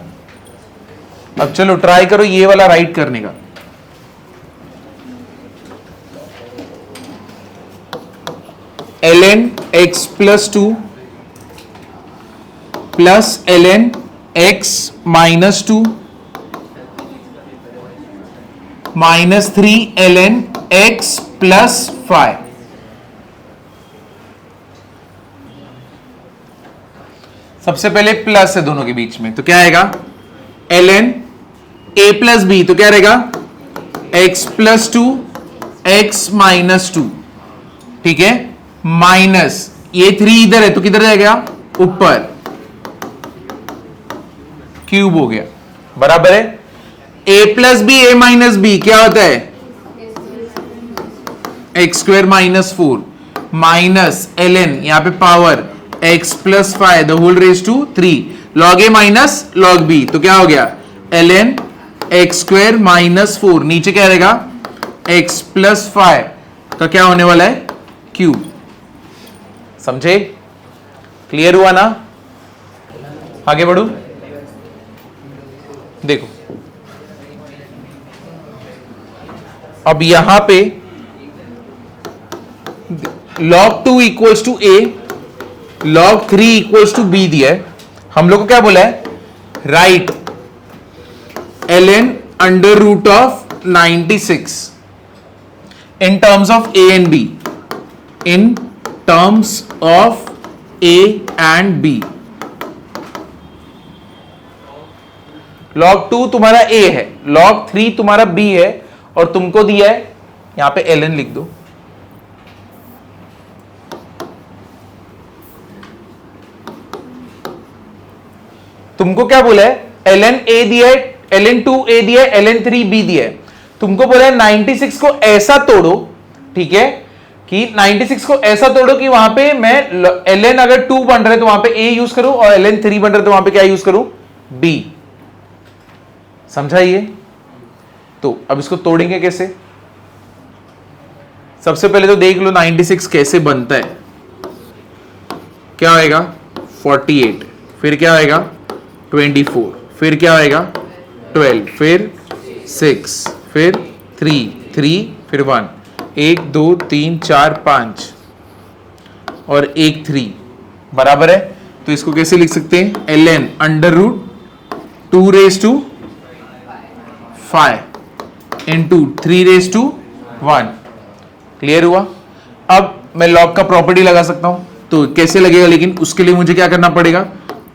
अब चलो ट्राई करो ये वाला राइट करने का। ln x plus 2 plus ln x minus 2 minus 3 ln x plus 5। सबसे पहले प्लस है दोनों के बीच में, तो क्या आएगा ln a प्लस बी, तो क्या रहेगा x प्लस 2 x माइनस 2, ठीक है, माइनस ये 3 इधर है तो किधर जाएगा ऊपर, क्यूब हो गया, बराबर है। a plus b a minus B क्या होता है x square minus 4 minus ln यहां पे power x plus 5 the whole raise to 3 log a minus log b, तो क्या हो गया ln x स्क्वायर माइनस 4, नीचे क्या रहेगा x प्लस 5 का क्या होने वाला है क्यूब। समझे, क्लियर हुआ ना? आगे बढ़ू, देखो अब यहां पे log 2 equals to a, log 3 equals to b दिया है, हम लोग को क्या बोला है right ln under root of 96 in terms of a and b, in terms of a and b। log 2 तुम्हारा a है, log 3 तुम्हारा b है, और तुमको दिया है यहां पे ln लिख दो। तुमको क्या बोला है ln a दिया है, ln 2 a दिया है, ln 3 b दिया है, तुमको बोला है 96 को ऐसा तोड़ो, ठीक है, कि 96 को ऐसा तोड़ो कि वहां पे मैं ln अगर 2 बन रहा है तो वहां पे a यूज करूं, और ln 3 बन रहा है तो वहां पे क्या यूज करूं b। समझाइए, तो अब इसको तोड़ेंगे कैसे? सबसे पहले तो देख लो 96 कैसे बनता है। क्या आएगा 48, फिर क्या आएगा 24, फिर क्या आएगा 12, फिर 6, फिर 3, फिर 1, 1 2 3 4 5 और 1 3, बराबर है। तो इसको कैसे लिख सकते हैं ln under root 2 raise to 5 into 3 raise to 1। Clear हुआ? अब मैं लॉग का प्रॉपर्टी लगा सकता हूं, तो कैसे लगेगा, लेकिन उसके लिए मुझे क्या करना पड़ेगा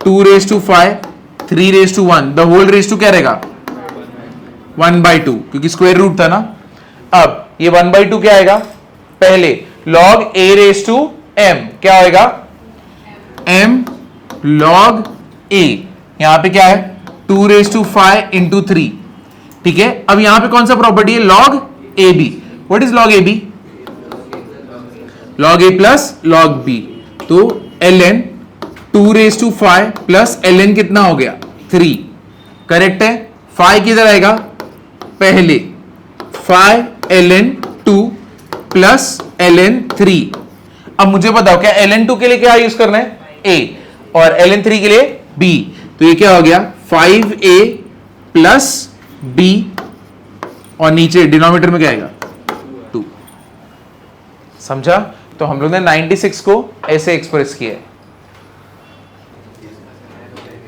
2 raise to 5 3 raise to 1 the whole raise to क्या रहेगा 1/2, क्योंकि स्क्वायर रूट था ना। अब ये 1/2 क्या आएगा, पहले log a raise to m क्या होएगा m log a, यहां पे क्या है 2 रेज टू 5 इंटू 3, ठीक है। अब यहां पे कौन सा प्रॉपर्टी है log ab, what is log ab, log a plus log b, तो ln 2 raise to 5 plus ln कितना हो गया 3, करेक्ट है। 5 किधर आएगा पहले 5 ln 2 प्लस ln 3। अब मुझे बताओ क्या ln 2 के लिए क्या यूज करना है a और ln 3 के लिए b, तो ये क्या हो गया 5a प्लस b और नीचे डिनोमिनेटर में क्या आएगा 2। समझा? तो हम लोग ने 96 को ऐसे एक्सप्रेस किया है।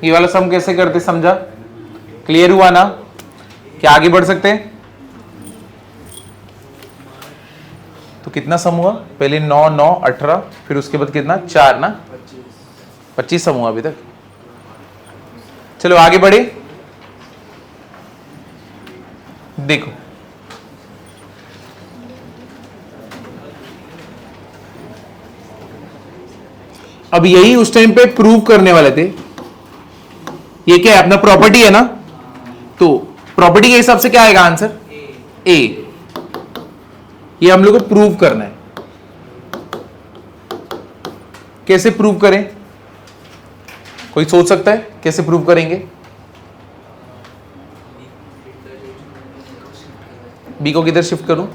ये वाला सम कैसे करते समझा? क्लियर हुआ ना? क्या आगे बढ़ सकते हैं? तो कितना सम हुआ, पहले 9 9 18, फिर उसके बाद कितना 4 ना 25 सम हुआ अभी तक। चलो आगे बढ़े, देखो अब यही उस टाइम पे प्रूव करने वाले थे। ये क्या है अपना प्रॉपर्टी है ना, तो प्रॉपर्टी के हिसाब से क्या आएगा आंसर a, ये हम लोग को प्रूव करना है। कैसे प्रूव करें, कोई सोच सकता है कैसे प्रूव करेंगे? b को किधर शिफ्ट करूं,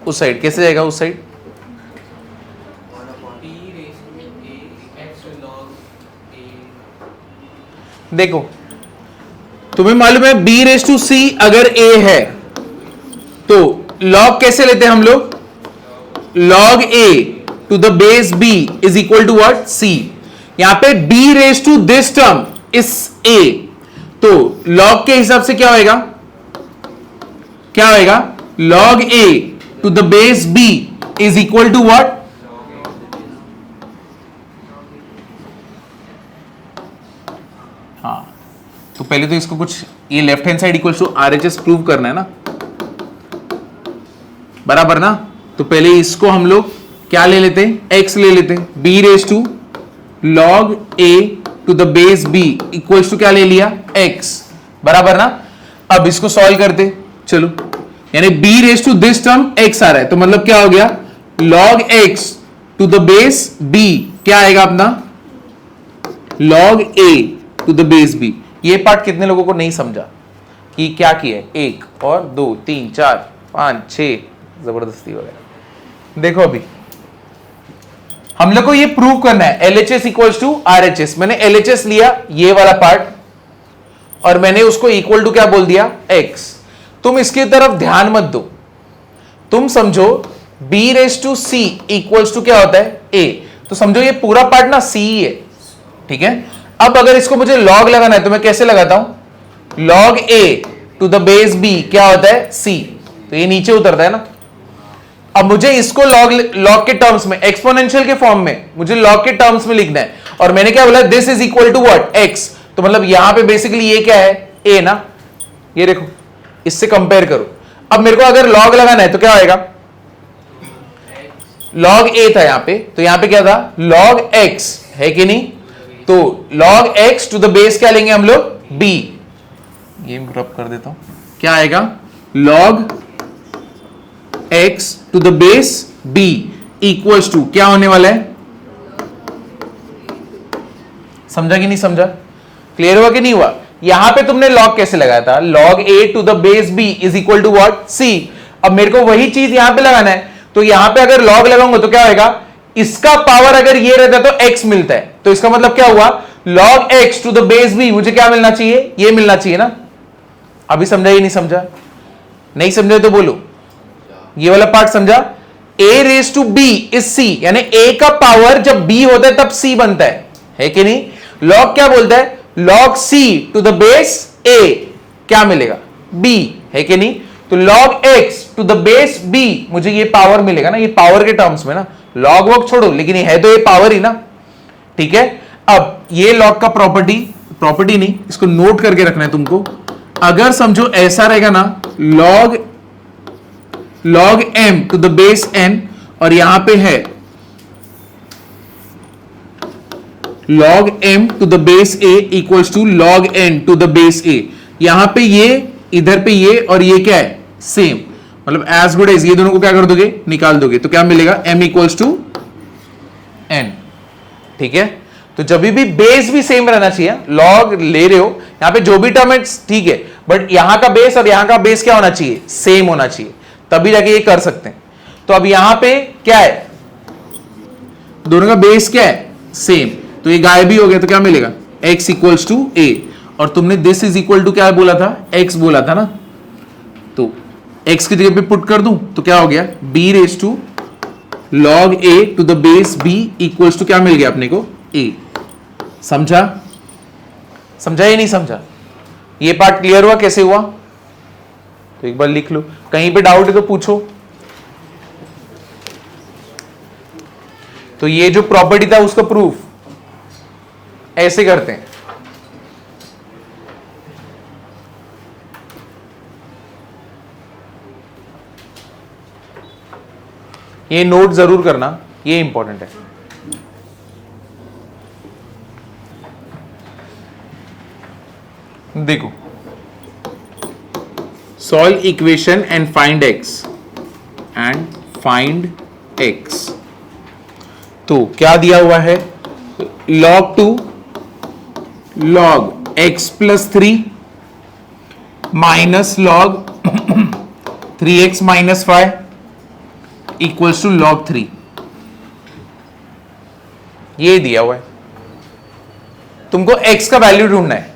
उस साइड, कैसे जाएगा उस साइड? देखो तुम्हें मालूम है b रेज टू c अगर a है तो log कैसे लेते हैं हम लोग, log a to the base b is equal to what, c। यहां पे b raise to this term is a, तो log के हिसाब से क्या होएगा, क्या होएगा, log a to the base b is equal to what, हाँ तो पहले तो इसको कुछ ये left hand side equal to RHS prove करना है ना, बराबर ना। तो पहले इसको हम लोग क्या ले लेते हैं, x ले लेते हैं, b raise to log a to the base b equals to क्या ले लिया, x, बराबर ना। अब इसको सॉल्व करते चलो, यानी b raise to this term x आ रहा है, तो मतलब क्या हो गया, log x to the base b क्या आएगा अपना, log a to the base b। ये पार्ट कितने लोगों को नहीं समझा कि क्या किया है, 1 और 2 3 4 5 6 जबरदस्ती वगैरह। देखो अभी हम लोग को ये प्रूव करना है LHS इक्वल्स टू RHS। मैंने LHS लिया ये वाला पार्ट और मैंने उसको इक्वल टू क्या बोल दिया, x। तुम इसकी तरफ ध्यान मत दो, तुम समझो b raise to c equals to क्या होता है, a। तो समझो ये पूरा पार्ट ना c ही है, ठीक है। अब अगर इसको मुझे log लगाना है तो मैं कैसे लगाता हूं, log a to the base b क्या होता है, c। तो ये नीचे उतरता है ना। अब मुझे इसको log के टर्म्स में, एक्सपोनेंशियल के फॉर्म में मुझे log के टर्म्स में लिखना है, और मैंने क्या बोला, this is equal to what, x। तो मतलब यहां पे बेसिकली ये क्या है, a ना। ये देखो इससे कंपेयर करो। अब मेरे को अगर log लगाना है तो क्या होएगा, log a था यहां पे, तो यहां पे क्या था, log x है कि नहीं। तो log x to the base क्या लेंगे हम लोग, b। ये रब कर देता हूं, क्या आएगा, log x to the base b equals to क्या होने वाला है, समझा कि नहीं समझा, क्लियर हुआ कि नहीं हुआ। यहां पे तुमने log कैसे लगाया था, log a to the base b is equal to what, c। अब मेरे को वही चीज यहां पे लगाना है, तो यहां पे अगर log लगाऊंगा तो क्या होगा, इसका पावर अगर ये रहता तो x मिलता है, तो इसका मतलब क्या हुआ, log x to the base b मुझे क्या मिलना चाहिए, ये मिलना चाहिए ना। अभी समझा ये नहीं समझा, नहीं समझा तो बोलो। ये वाला पार्ट समझा, a raise to b is c, यानी a का पावर जब b होता है तब c बनता है कि नहीं। log क्या बोलता है, log c to the base a क्या मिलेगा, b, है कि नहीं। तो log x to the base b मुझे ये पावर मिलेगा ना, ये पावर के टर्म्स में ना, log वर्क छोड़ो, लेकिन ये है तो ये पावर ही ना, ठीक है। अब ये log का प्रॉपर्टी नहीं, इसको नोट करके रखना है तुमको। अगर समझो ऐसा रहेगा ना, log m to the base n, और यहां पे है log m to the base a equals to log n to the base a। यहां पे ये, इधर पे ये, और ये क्या है, सेम, मतलब एज गुड एज, ये दोनों को क्या कर दोगे, निकाल दोगे, तो क्या मिलेगा, m इक्वल्स टू n, ठीक है। तो जब भी बेस भी सेम रहना चाहिए, log ले रहे हो यहां पे जो भी टर्म है ठीक है, बट यहां का बेस और यहां का बेस क्या होना चाहिए, सेम होना चाहिए, तभी जाके ये कर सकते हैं। तो अब यहां पे क्या है, दोनों का बेस क्या है, सेम, तो ये गायब भी हो गया, तो क्या मिलेगा, x इक्वल्स टू a। और तुमने दिस इज इक्वल टू क्या बोला था, x बोला था ना, तो x की जगह पे पुट कर दूं तो क्या हो गया, b raise to log a to the base b equals to क्या मिल गया अपने को, a। समझा, समझा या नहीं समझा, ये पार्ट क्लियर हुआ कैसे हुआ, तो एक बार लिख लो, कहीं पे डाउट है तो पूछो। तो ये जो प्रॉपर्टी था उसका प्रूफ ऐसे करते हैं, ये नोट जरूर करना, ये इंपॉर्टेंट है। देखो, solve equation and find x, तो क्या दिया हुआ है, log 2 log x plus 3 minus log 3x minus 5 equals to log 3, ये दिया हुआ है। तुमको x का वैल्यू ढूंढना है,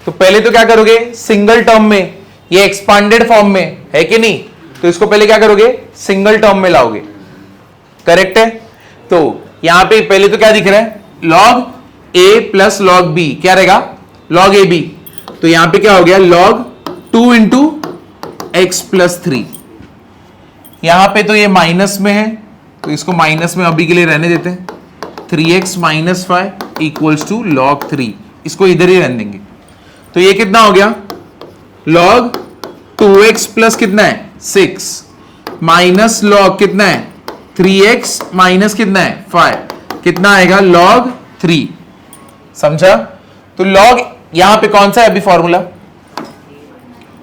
तो पहले तो क्या करोगे, सिंगल टर्म में, ये एक्सपांडेड फॉर्म में है कि नहीं, तो इसको पहले क्या करोगे, सिंगल टर्म में लाओगे, करेक्ट तो यहां पे पहले तो क्या दिख रहा है, log a plus log b क्या रहेगा, log ab। तो यहां पे क्या हो गया, log 2 इंटू एक्स प्लस 3। यहां पे तो ये माइनस में है तो इसको माइनस में अभी के लिए रहने देते हैं। 3x minus 5 equals to log 3, इसको इधर ही रहने देंगे। तो ये कितना हो गया, log 2x प्लस कितना है 6 माइनस log कितना है 3x माइनस कितना है 5, कितना आएगा log 3। समझा? तो log यहां पे कौन सा है अभी formula,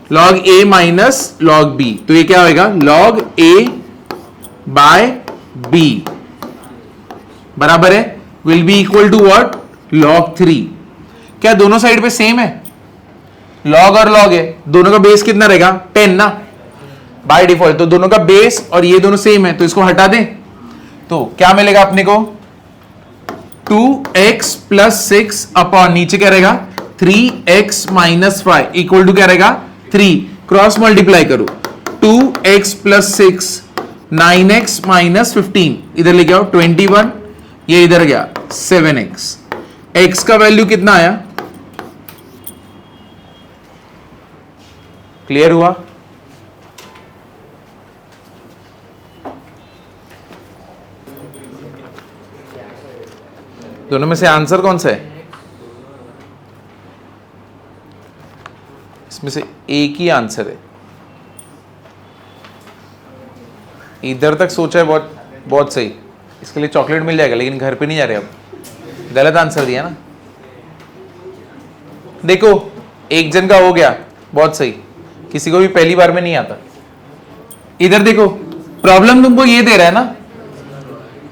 log a minus log b। तो ये क्या होगा, log a बाय b बराबर है will be equal to what, log 3। क्या दोनों साइड पे सेम है, log और log है, दोनों का बेस कितना रहेगा 10 ना बाय डिफॉल्ट। तो दोनों का बेस और ये दोनों सेम है तो इसको हटा दें तो क्या मिलेगा अपने को, 2x प्लस 6 अपॉन नीचे क्या रहेगा 3x माइनस 5 इक्वल टू क्या रहेगा 3, क्रॉस मल्टीप्लाई करो 2x प्लस 6 9x माइनस 15, इधर लेके आओ 21, ये इधर गया 7x। x का वैल्यू कितना आया, क्लियर हुआ? दोनों में से आंसर कौन सा है, इसमें से एक ही आंसर है। इधर तक सोचा है बहुत बहुत सही, इसके लिए चॉकलेट मिल जाएगा, लेकिन घर पे नहीं जा रहे अब, गलत आंसर दिया ना। देखो एक जन का हो गया बहुत सही, किसी को भी पहली बार में नहीं आता। इधर देखो प्रॉब्लम तुमको ये दे रहा है ना,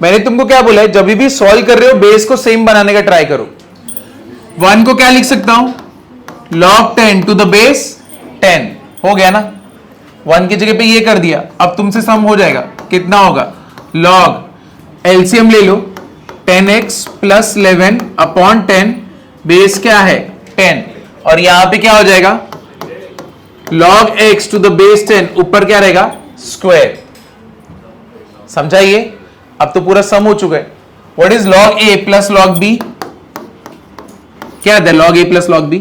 मैंने तुमको क्या बोला है, जब भी सॉल्व कर रहे हो बेस को सेम बनाने का ट्राई करो। 1 को क्या लिख सकता हूं, log 10 टू द बेस 10 हो गया ना, 1 की जगह पे ये कर दिया। अब तुमसे सम हो जाएगा, कितना होगा, log एलसीएम ले लो 10x प्लस 11 अपॉन 10, बेस क्या है 10, और यहां पे क्या हो जाएगा log x to the base 10, ऊपर क्या रहेगा स्क्वायर। समझाइए, अब तो पूरा सम हो चुका है। What is log a plus log b, क्या है log a plus log b,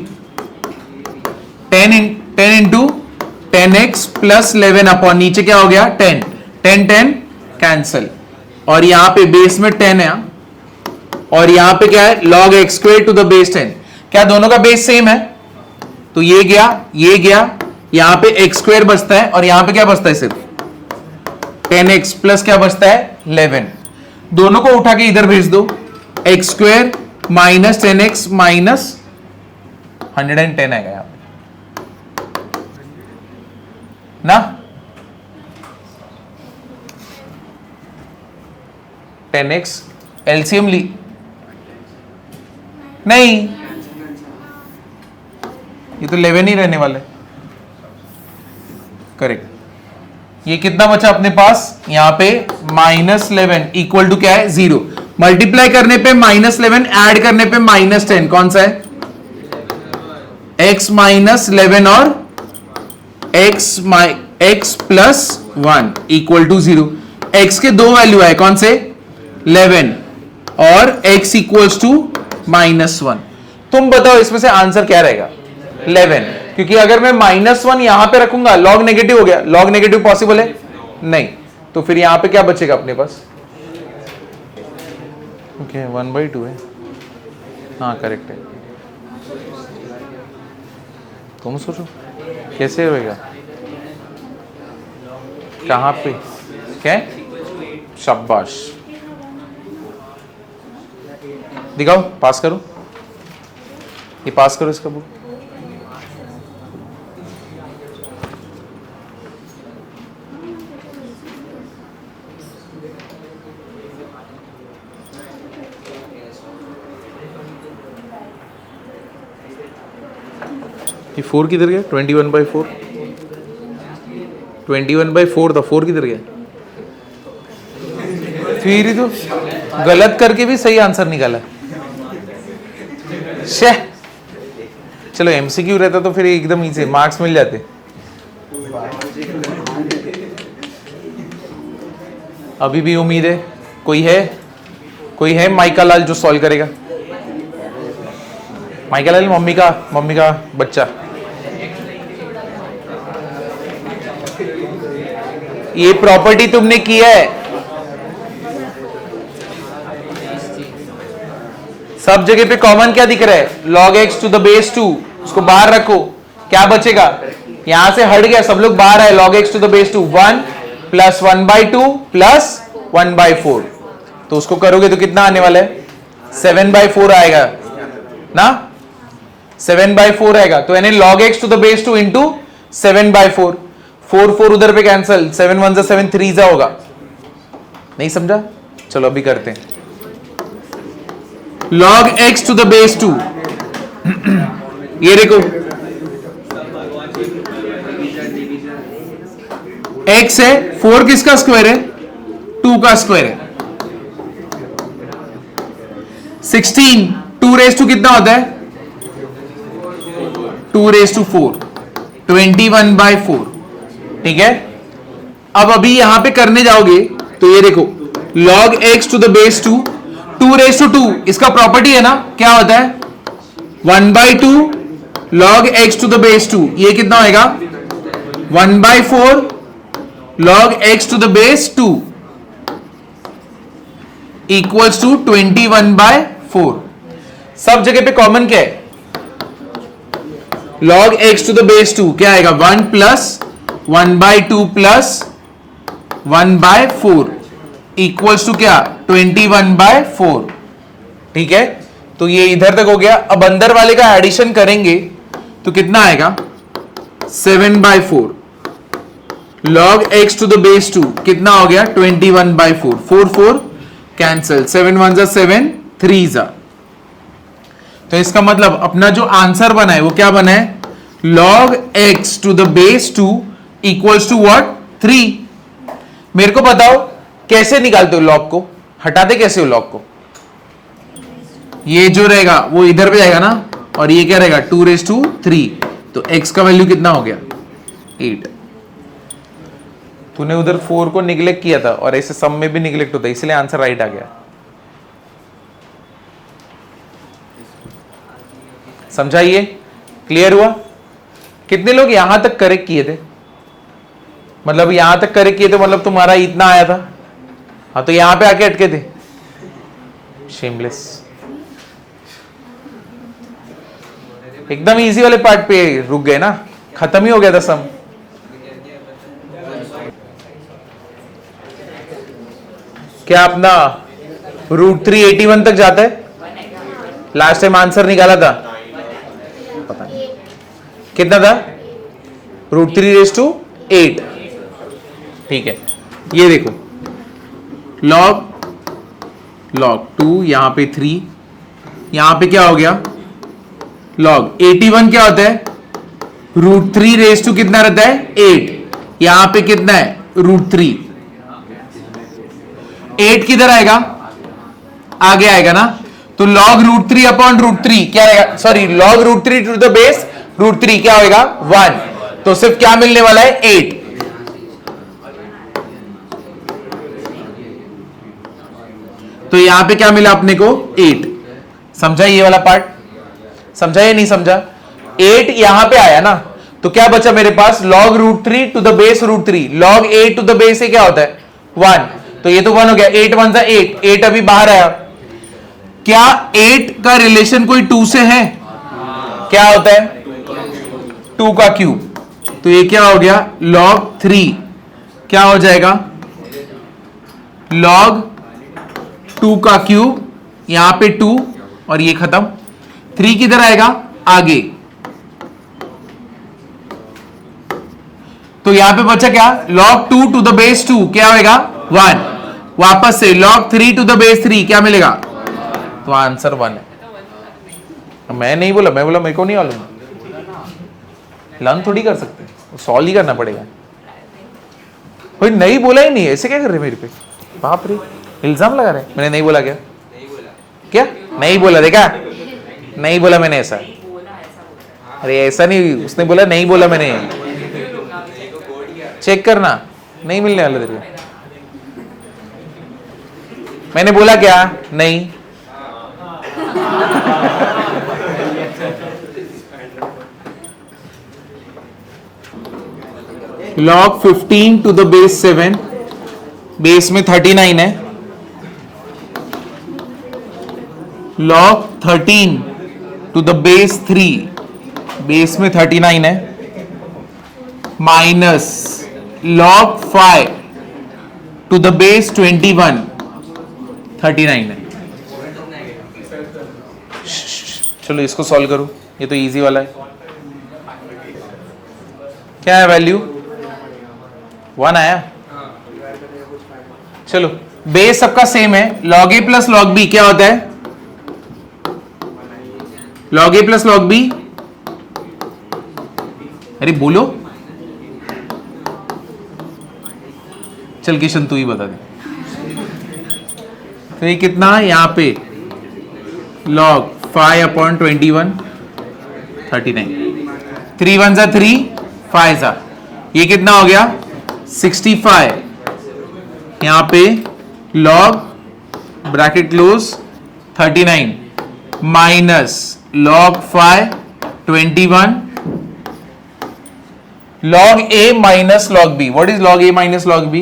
10 into 10x plus 11 upon नीचे क्या हो गया 10 10 10 कैंसल, और यहां पे बेस में 10 है, और यहां पे क्या है log x square to the base 10। क्या दोनों का बेस सेम है, तो ये गया, यहां पे x स्क्वायर बचता है और यहां पे क्या बचता है सिर्फ 10x प्लस क्या बचता है 11। दोनों को उठा के इधर भेज दो, x square minus 10x minus 110 आएगा यहां ना, 10x एलसीएम ली नहीं, ये तो 11 ही रहने वाला है, करेक्ट। ये कितना बचा अपने पास, यहां पे -11 इक्वल टू क्या है 0, मल्टीप्लाई करने पे -11, ऐड करने पे -10, कौन सा है x माइनस 11 और x plus 1 equal to 0। x के दो वैल्यू आए, कौन से 11 और x इक्वल्स टू -1। तुम बताओ इसमें से आंसर क्या रहेगा 11, क्योंकि अगर मैं -1 यहां पे रखूंगा log नेगेटिव हो गया, log नेगेटिव पॉसिबल है नहीं, तो फिर यहां पे क्या बचेगा अपने पास, ओके 1/2 है, हाँ करेक्ट है। तुम सोचो कैसे होएगा, कहां पे क्या, शाबाश, दिखाओ पास करो, ये पास करो इसका बुक। ये 4 किधर गया, 21/4, 21/4 था, 4 किधर गया, फिर तो गलत करके भी सही आंसर निकाला। शे, चलो एमसीक्यू रहता तो फिर एकदम इजी मार्क्स मिल जाते। अभी भी उम्मीद है, कोई है कोई है माइका लाल जो सॉल्व करेगा? माइका लाल मम्मी का बच्चा। ये प्रॉपर्टी तुमने की है, सब जगह पे कॉमन क्या दिख रहा है? log x to the base 2, उसको बाहर रखो, क्या बचेगा? यहां से हट गया, सब लोग बाहर आए, log x to the base 2 1 plus 1/2 plus 1/4, तो उसको करोगे तो कितना आने वाला है? 7/4 आएगा ना, 7/4 आएगा। तो यानी log x to the base 2 into 7/4, 4 उधर पे कैंसल, 7 1 7 3 होगा। नहीं समझा? चलो अभी करते हैं। log x to the base 2, ये देखो x है, 4 किसका स्क्वायर है? 2 का स्क्वायर है। 16 2 रेस टू कितना होता है? 2 रेस टू 4, 21/4, ठीक है। अब अभी यहां पे करने जाओगे तो ये देखो log x to the base 2, 2 raise to 2 इसका प्रॉपर्टी है ना, क्या होता है? 1/2 log x to the base 2, ये कितना होएगा? 1/4 log x to the base 2 equals to 21/4। सब जगह पे कॉमन क्या है? log x to the base 2 क्या आएगा? 1 प्लस 1/2 प्लस 1/4 इक्वल्स टू क्या? 21/4, ठीक है। तो ये इधर तक हो गया। अब अंदर वाले का एडिशन करेंगे तो कितना आएगा? 7/4 log x to the base 2 कितना हो गया? 21/4, 4 कैंसल, 7 1 7 3। तो इसका मतलब अपना जो आंसर बना है वो क्या बना है? log x to the base 2 equals to what? 3। मेरे को बताओ कैसे निकालते हो log को? हटाते कैसे हो log को? ये जो रहेगा वो इधर पे जाएगा ना, और ये क्या रहेगा? 2/3। तो x का वैल्यू कितना हो गया? 8। तूने उधर 4 को निगलेक्ट किया था और ऐसे सम में भी निगलेक्ट होता है, इसलिए आंसर राइट आ गया। समझाइए, क्लियर हुआ? कितने लोग यहां तक करेक्ट किए थे? मतलब यहां तक करेक्ट किए थे, मतलब तुम्हारा इतना आया था, हाँ, तो यहां पे आके अटके थे। शेमलेस। एकदम इजी वाले पार्ट पे रुक गए ना, खत्म ही हो गया था सम। क्या अपना √3 81 तक जाता है? लास्ट टाइम आंसर निकाला था, पता नहीं कितना था? √3/8, ठीक है। ये देखो log 2, यहां पे 3, यहां पे क्या हो गया? log 81 क्या होता है? √3 कितना रहता है? 8। यहां पे कितना है? √3। 8 किधर आएगा? आगे आएगा ना, तो log √3/√3 क्या आएगा? Sorry, log √3 to the base √3 क्या होगा? 1। तो सिर्फ क्या मिलने वाला है? 8। तो यहां पे क्या मिला अपने को? 8। समझा ये वाला पार्ट? समझा या नहीं समझा? 8 यहां पे आया ना, तो क्या बचा मेरे पास? log √3 to the base √3, log 8 to the base से क्या होता है? 1। तो ये तो 1 हो गया, 8 1 8, 8 अभी बाहर आया। क्या 8 का रिलेशन कोई 2 से है? क्या होता है? 2 का क्यूब। तो ये क्या हो गया? log 3 क्या हो जाएगा? log 2 का क्यूब, यहां पे 2 और ये खत्म। 3 किधर आएगा? आगे। तो यहां पे बचा क्या? log 2 टू द बेस 2 क्या होगा? 1। वापस से log 3 टू द बेस 3 क्या मिलेगा? तो आंसर 1 है। मैं नहीं बोला, मैं बोला मेरे को नहीं मालूम। लर्न थोड़ी कर सकते, सॉल्व ही करना पड़ेगा। कोई नहीं बोला ही नहीं, ऐसे क्या कर रहे मेरे पे? बाप रे, इल्जाम लगा रहे। मैंने नहीं बोला क्या? क्या नहीं बोला? देखा, नहीं बोला मैंने ऐसा। अरे ऐसा नहीं, उसने बोला नहीं बोला मैंने। चेक करना, नहीं मिलने वाला तेरे को। मैंने बोला क्या? नहीं। log 15 to the base 7, base में 39 है, log 13 to the base 3, base में 39 है, minus log 5 to the base 21, 39 है। चलो इसको सॉल्व करो, ये तो इजी वाला है। क्या है वैल्यू? 1 आया। चलो बेस सबका सेम है, log a plus log b क्या होता है? log a plus log b, अरे बोलो, चल किशन तू ही बता दे। तो ये कितना है यहाँ पे? log 5/21, 39, 3 1 जा 3, 5 जा, ये कितना हो गया? 65। यहां पे log bracket close 39 minus log 5 21, log a minus log b। What is log a minus log b?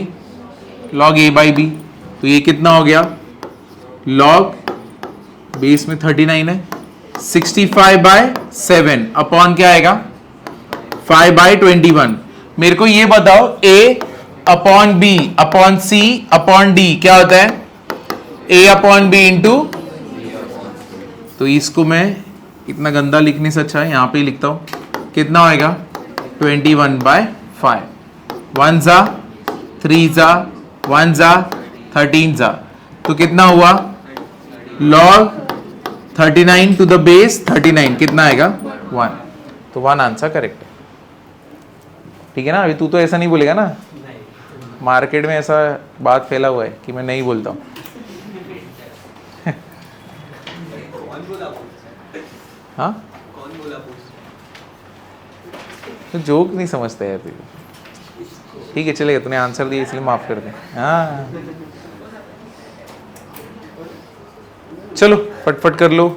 log a by b। तो ये कितना हो गया? log बेस में 39 है, 65/7 अपॉन क्या आएगा? 5/21। मेरे को ये बताओ a upon b upon c upon d क्या होता है? a अपॉन b इंटू, तो इसको मैं इतना गंदा लिखने से अच्छा है यहां पे ही लिखता हूं। कितना होएगा? 21/5, 1 जा 3 जा 1 जा 13 जा, तो कितना हुआ? log 39 टू द बेस 39 कितना आएगा? 1। तो 1 आंसर करेक्ट है। ठीक है ना? अभी तू तो ऐसा नहीं बोलेगा ना? मार्केट में ऐसा बात फैला हुआ है कि मैं नहीं बोलता हूँ। हाँ, तो जोक नहीं समझता यार तू। ठीक है चलेगा, तूने आंसर दिया इसलिए माफ कर दे। हाँ चलो फटफट कर लो।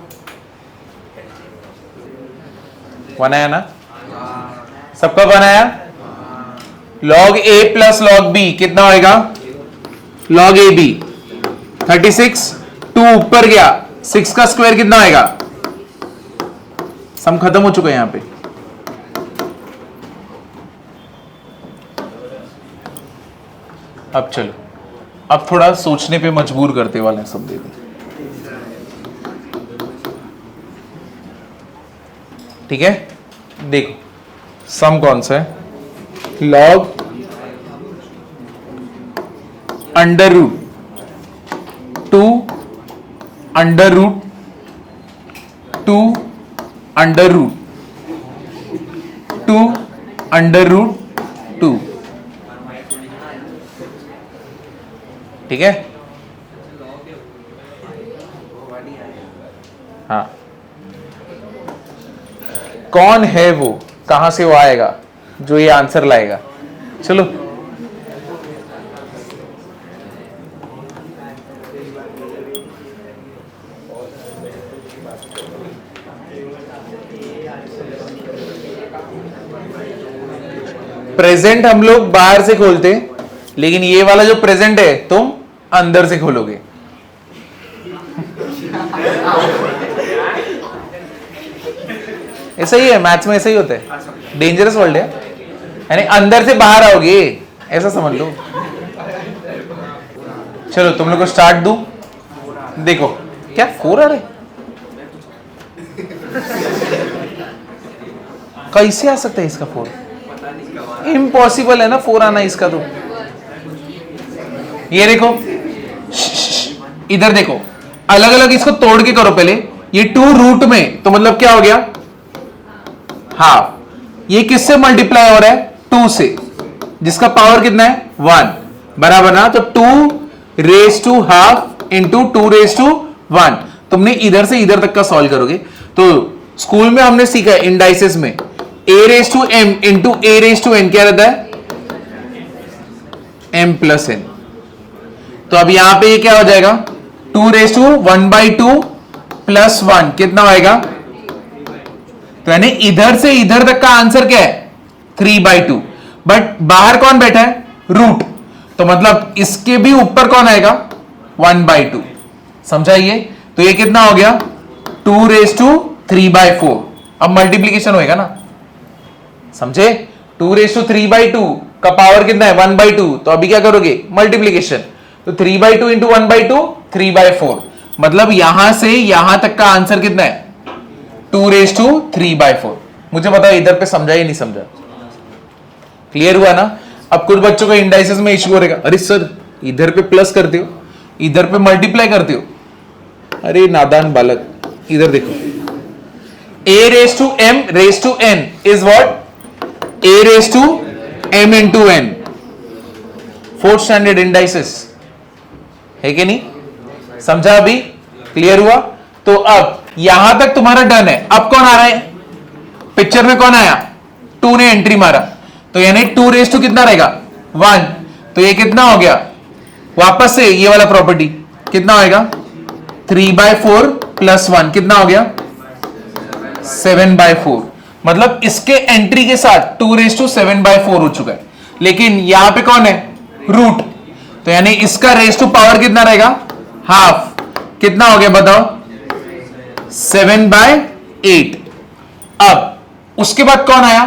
बनाया ना सबका? बनाया। log a plus log b कितना होएगा? log a b 36, 2 ऊपर गया, 6 का स्क्वायर कितना आएगा? सम खत्म हो चुका है यहां पे। अब चलो, अब थोड़ा सोचने पे मजबूर करते वाले सब दे दे। ठीक है, देखो सम कौन सा है? log under root 2 under root 2 under root 2 under root 2। ठीक है? हाँ, कौन है वो, कहां से वो आएगा जो ये आंसर लाएगा? चलो प्रेजेंट हम लोग बाहर से खोलते, लेकिन ये वाला जो प्रेजेंट है तुम अंदर से खोलोगे। ऐसा ही है, मैथ्स में ऐसा ही होता है। डेंजरस वर्ल्ड है, यानी अंदर से बाहर आओगे, ऐसा समझ लो। चलो तुम लोग को स्टार्ट दूं। देखो क्या 4 आ रहे, कैसे आ सकता है इसका 4? इम्पॉसिबल है ना 4 आना इसका। तो ये देखो, इधर देखो, अलग अलग इसको तोड़ के करो पहले। ये 2 रूट में, तो मतलब क्या हो गया? हाफ। ये किससे मल्टीप्लाई हो रहा है? 2 से, जिसका पावर कितना है? 1 बराबर ना। तो 2 raise to half into 2 raise to 1। तुमने इधर से इधर तक का सॉल्व करोगे। तो स्कूल में हमने सीखा है इंडाइसेस में a raise to m into a raise to n क्या रहता है? m plus n। तो अब यहां पे ये क्या हो जाएगा? 2 रेस टू 1/2 प्लस 1 कितना होएगा? तो यानी इधर से इधर तक का आंसर क्या है? 3/2। बट बाहर कौन बैठा है? रूट। तो मतलब इसके भी ऊपर कौन आएगा? 1/2। समझाइए? तो ये कितना हो गया? 2 रेस टू 3/4। अब मल्टीप्लीकेशन होएगा ना, समझे? 2 रेस टू 3/2 का पावर कितना है? 1/2। तो अभी क्या करोगे? मल्टीप्लीकेशन। तो 3/2 इंटू 1/2 3/4। मतलब यहां से यहां तक का आंसर कितना है? 2 रेस टू 3/4। मुझे बताओ इधर पे समझा या नहीं समझा? क्लियर हुआ ना? अब कुछ बच्चों को इंडाइसिस में इश्यू रहेगा, अरे सर इधर पे प्लस करते हो, इधर पे मल्टीप्लाई करते हो। अरे नादान बालक, इधर देखो, a raise to m raise to n is what? a raise to m into n। Fourth standard indices है कि नहीं? समझा? अभी क्लियर हुआ? तो अब यहां तक तुम्हारा डन है। अब कौन आ रहा है पिक्चर में? कौन आया? 2 ने एंट्री मारा, तो यानी 2 रेस टू कितना रहेगा? 1। तो ये कितना हो गया? वापस से ये वाला प्रॉपर्टी कितना होएगा? 3/4 प्लस 1 कितना हो गया? 7/4। मतलब इसके एंट्री के साथ 2 रेस टू 7/4 हो चुका है। लेकिन यहां पे कौन है? रूट। तो यानी इसका रेस टू पावर कितना रहेगा? हाफ। कितना हो गया बताओ? 7/8। अब उसके बाद कौन आया?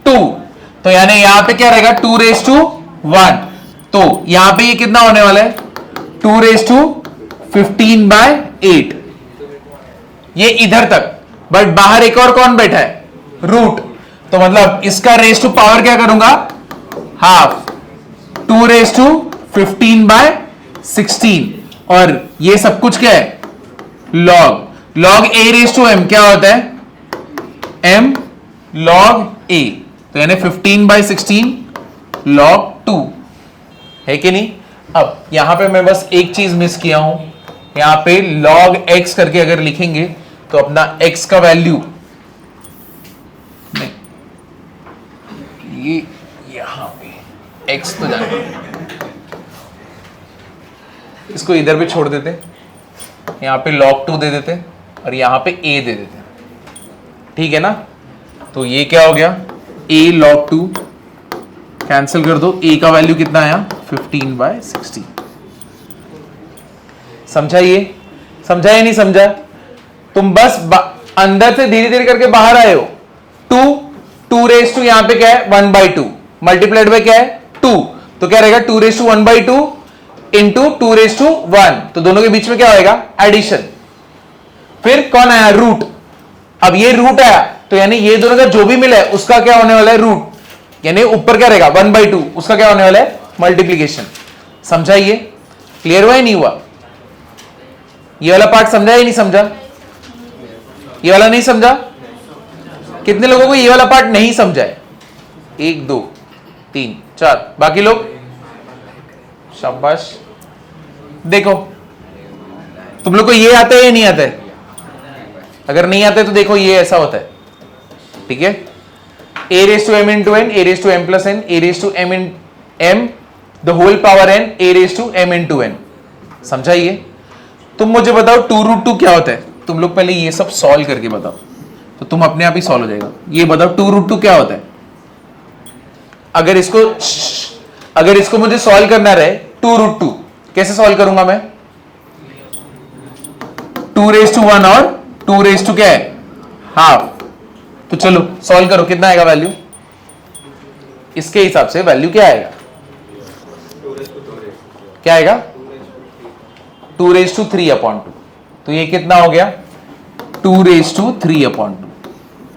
2। तो यानी यहां पे क्या रहेगा? 2 रेस टू 1। तो यहां पे ये कितना होने वाला है? 2 रेस टू 15/8। ये इधर तक। बट बाहर एक और कौन बैठा है? रूट। तो मतलब इसका रेस टू पावर क्या करूंगा? हाफ। 2 raise to 15/16। और ये सब कुछ क्या है? Log. Log a raise to m क्या होता है? m log a। तो यानी 15/16 log 2 है कि नहीं? अब यहां पे मैं बस एक चीज मिस किया हूं, यहां पे log x करके अगर लिखेंगे तो अपना x का वैल्यू नहीं, ये यहां पे x तो जाने, इसको इधर भी छोड़ देते, यहां पे log 2 दे देते और यहां पे a दे देते। ठीक है ना? तो ये क्या हो गया? a log 2 कैंसिल कर दो, a का वैल्यू कितना आया? 15/16। समझा? ये समझा या नहीं समझा? तुम बस अंदर से धीरे धीरे करके बाहर आए हो। 2 रेस टू यहां पे क्या है? 1/2 मल्टीप्लाइड बाय क्या है? 2। तो क्या रहेगा? 2 raise to 1/2 into 2 raise to 1। तो दोनों के बीच में क्या होएगा? एडिशन। फिर कौन आया? रूट। अब ये रूट आया तो यानी ये दोनों का जो भी मिला है उसका क्या होने वाला है? रूट। यानी ऊपर क्या रहेगा? 1/2, उसका क्या होने वाला है? मल्टीप्लीकेशन। समझा? ये क्लियर हुआ या नहीं हुआ? ये वाला पार्ट समझा या नहीं समझा? ये वाला नहीं समझा? कितने लोगों को ये वाला पार्ट नहीं समझा है? 1 2 3 4। बाकी लोग शाबाश। देखो तुम लोग को ये आता है या नहीं आता है? अगर नहीं आता है तो देखो ये ऐसा होता है। ठीक है? a raise to m into n, a raise to m plus n, a raise to m in m the whole power n, a raise to m into n। समझा? ये तुम मुझे बताओ 2√2 क्या होता है? तुम लोग पहले ये सब सॉल्व करके बताओ तो तुम अपने आप ही सॉल्व हो जाएगा। ये बताओ 2√2 क्या होता है? अगर इसको मुझे सॉल्व करना रहे 2√2 कैसे सॉल्व करूंगा मैं? 2 रेस टू 1 और 2 रेस टू क्या है? हाफ। तो चलो सॉल्व करो, कितना आएगा वैल्यू? इसके हिसाब से वैल्यू क्या आएगा? क्या आएगा? 2 रेस टू 3/2। तो ये कितना हो गया? 2 रेस टू 3/2।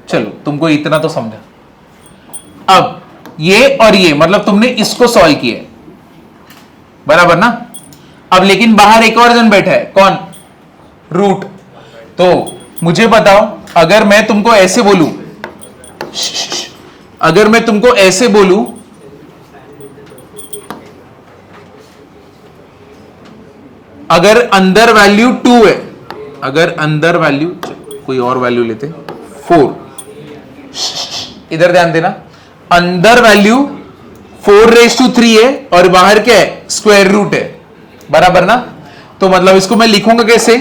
चलो तुमको इतना तो समझा। अब ये और ये मतलब तुमने इसको सॉल्व किया, बराबर ना? अब लेकिन बाहर एक और जन बैठा है, कौन? रूट। तो मुझे बताओ अगर मैं तुमको ऐसे बोलूं, अगर मैं तुमको ऐसे बोलूं अगर अंदर वैल्यू 2 है, अगर अंदर वैल्यू कोई और वैल्यू लेते 4, इधर ध्यान देना, अंदर वैल्यू 4 रेस टू 3 है और बाहर क्या है? स्क्वायर रूट है, बराबर ना? तो मतलब इसको मैं लिखूंगा कैसे,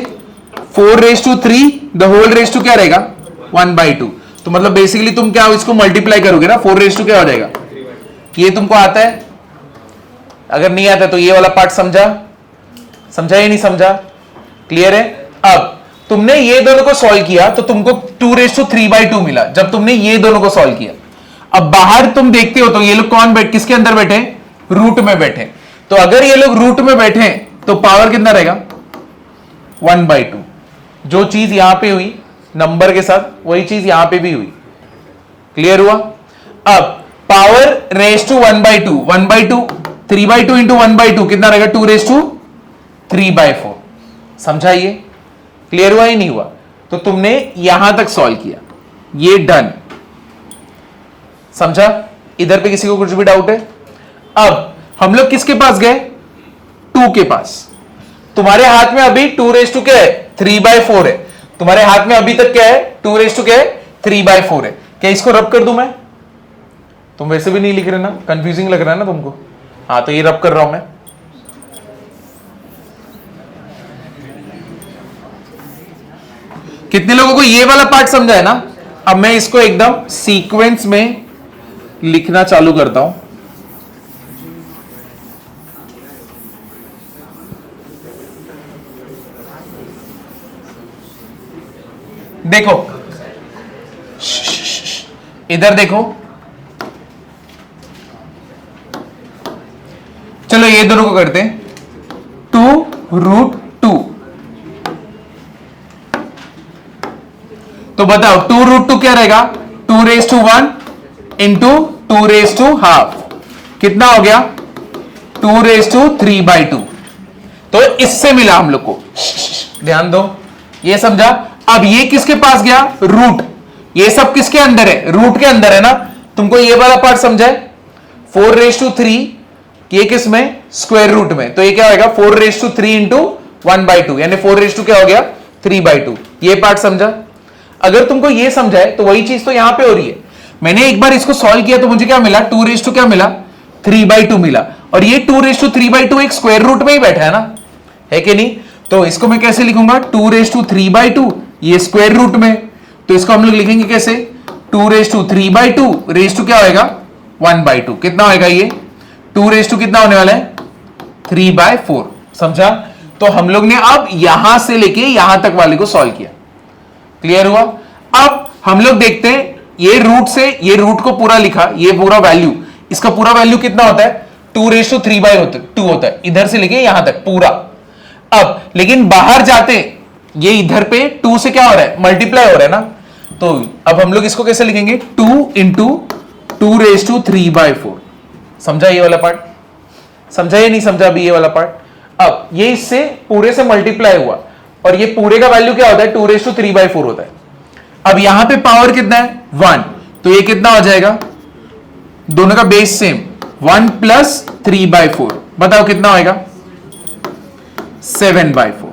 4�3, द होल रेस टू क्या रहेगा 1/2। तो मतलब बेसिकली तुम क्या इसको मल्टीप्लाई करोगे ना, 4 क्या हो जाएगा, ये तुमको आता है, अगर नहीं आता तो ये वाला पार्ट समझा या नहीं समझा, क्लियर है। अब तुमने ये दोनों को सॉल्व किया तो तुमको 2�3/2 मिला जब तुमने ये दोनों को सॉल्व किया। अब बाहर तुम देखते हो तो ये लोग कौन किसके अंदर बैठे, रूट में बैठे। तो अगर ये लोग रूट में बैठे तो पावर कितना रहेगा 1/2। जो चीज यहां पे हुई नंबर के साथ वही चीज यहां पे भी हुई, क्लियर हुआ। अब पावर रेस टू 1/2, 1/2 3/2 इंटू 1/2 कितना रहेगा 2�3/4। समझा, ये क्लियर हुआ ही नहीं हुआ। तो तुमने यहां तक सॉल्व किया, ये डन, समझा। इधर पे किसी को कुछ भी डाउट है। अब हम लोग किसके पास गए, 2 के पास। तुम्हारे हाथ में अभी 2 क्या है 3/4 है, तुम्हारे हाथ में अभी तक क्या है 2 क्या है 3/4 है। क्या इसको रब कर दूं मैं, तुम वैसे भी नहीं लिख रहे ना, कंफ्यूजिंग लग रहा है ना तुमको, हाँ तो ये रब कर रहा हूं मैं। कितने लोगों को ये वाला पार्ट समझा है ना। अब मैं इसको एकदम सीक्वेंस में लिखना चालू करता हूं। देखो इधर देखो, चलो ये दोनों को करते हैं 2√2। तो बताओ 2√2 क्या रहेगा 2⁻1 इंटू 2⁻½ कितना हो गया 2�3/2। तो इससे मिला हम लोग को, ध्यान दो, ये समझा। अब ये किसके पास गया, रूट, ये सब किसके अंदर है, रूट के अंदर है ना। तुमको ये वाला पार्ट समझा है 4�3, ये किस में, स्क्वायर रूट में। तो ये क्या होगा 4�3 इंटू 1/2 यानी 4 क्या हो गया 3/2। ये पार्ट समझा। अगर तुमको ये समझा है तो वही चीज तो यहां पे हो रही है। मैंने एक बार इसको सॉल्व किया तो मुझे क्या मिला 2 क्या मिला 3/2 मिला, और ये 2 एक स्क्वायर रूट में ही बैठा है ना, है कि नहीं। तो इसको मैं कैसे लिखूंगा 2 ये स्क्वायर रूट में, तो इसको हम लोग लिखेंगे कैसे 2 क्या होगा 1/2। कितना होगा ये 2 कितना होने वाला है 3/4। समझा। तो हम लोग ने अब यहां से लेके यहां तक वाले को सॉल्व किया, क्लियर हुआ। अब हम लोग देखते हैं ये रूट से, ये रूट को पूरा लिखा, ये पूरा वैल्यू, इसका पूरा वैल्यू कितना होता है 2�3/2 होता है, इधर से लेके यहां तक पूरा। अब लेकिन बाहर जाते ये इधर पे 2 से क्या हो रहा है मल्टीप्लाई हो रहा है ना। तो अब हम लोग इसको कैसे लिखेंगे 2 इंटू 2�3/4। समझा ये वाला पार्ट, समझा या नहीं समझा अभी ये वाला पार्ट। अब ये इससे पूरे से मल्टीप्लाई हुआ और ये पूरे का वैल्यू क्या होता है 2�3/4 होता है। अब यहां पे पावर कितना है 1, तो ये कितना हो जाएगा, दोनों का बेस सेम 1 + 3/4, बताओ कितना होगा 7/4।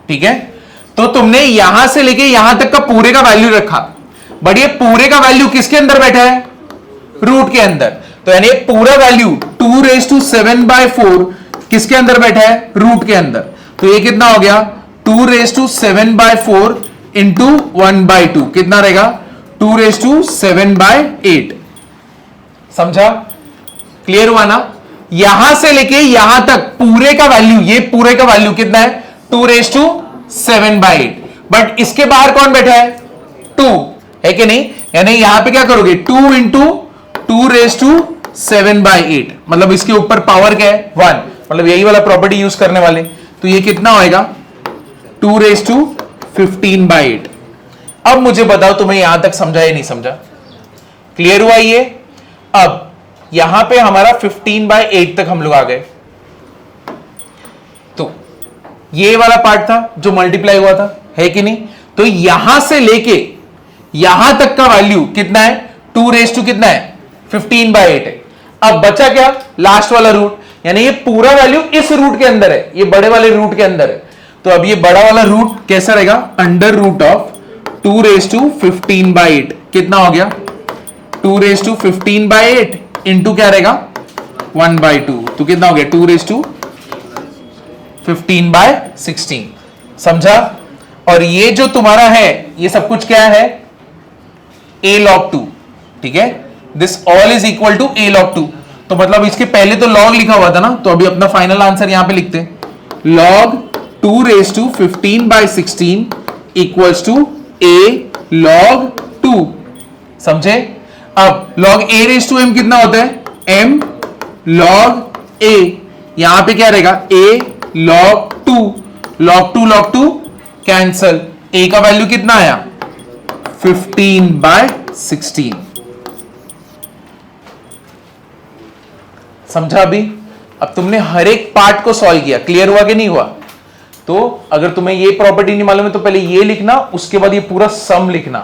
ठीक है। तो तुमने यहां से लेके यहां तक का पूरे का वैल्यू रखा, बट ये पूरे का वैल्यू किसके अंदर बैठा है रूट के अंदर। तो यानी पूरा वैल्यू 2�7/4 किसके अंदर बैठा है रूट के अंदर। तो ये कितना हो गया 2�7/4 इंटू 1/2 कितना रहेगा 2�7/8। समझा, क्लियर हुआ ना। यहां से लेके यहां तक पूरे का वैल्यू, ये पूरे का वैल्यू कितना है 2�7/8, बट इसके बाहर कौन बैठा है 2, है कि नहीं। यानी यहां पे क्या करोगे 2 इंटू 2�7/8, मतलब इसके ऊपर पावर क्या है 1, मतलब यही वाला प्रॉपर्टी यूज करने वाले। तो ये कितना होएगा 2⁻15/8। अब मुझे बताओ तुम्हें यहां तक समझा या नहीं समझा, क्लियर हुआ ये। अब यहां पे हमारा 15/8 तक हम लोग आ गए। तो ये वाला पार्ट था जो मल्टीप्लाई हुआ था, है कि नहीं। तो यहां से लेके यहां तक का वैल्यू कितना है 2 कितना है 15/8 है। अब बचा क्या लास्ट वाला रूट, यानी ये पूरा वैल्यू इस रूट के अंदर है, ये बड़े वाले रूट के अंदर है। तो अब ये बड़ा वाला रूट कैसा रहेगा √2 2⁻15/8 कितना हो गया 2⁻15/8 इंटू क्या रहेगा 1/2, तो कितना हो गया 15/16। समझा? और ये जो तुम्हारा है ये सब कुछ क्या है? a log 2। ठीक है, this all is equal to a log 2। तो मतलब इसके पहले तो log लिखा हुआ था ना, तो अभी अपना फाइनल आंसर यहां पे लिखते हैं, log 2 raised to 15/16 equals to a log 2। समझे? अब log a raised to m कितना होता है? m log a। यहां पे क्या रहेगा? a log 2। log 2 cancel, a का वैल्यू कितना आया? 15/16। समझा? अभी अब तुमने हर एक पार्ट को सॉल्व किया, क्लियर हुआ कि नहीं हुआ? तो अगर तुम्हें ये प्रॉपर्टी नहीं मालूम है तो पहले ये लिखना, उसके बाद ये पूरा सम लिखना,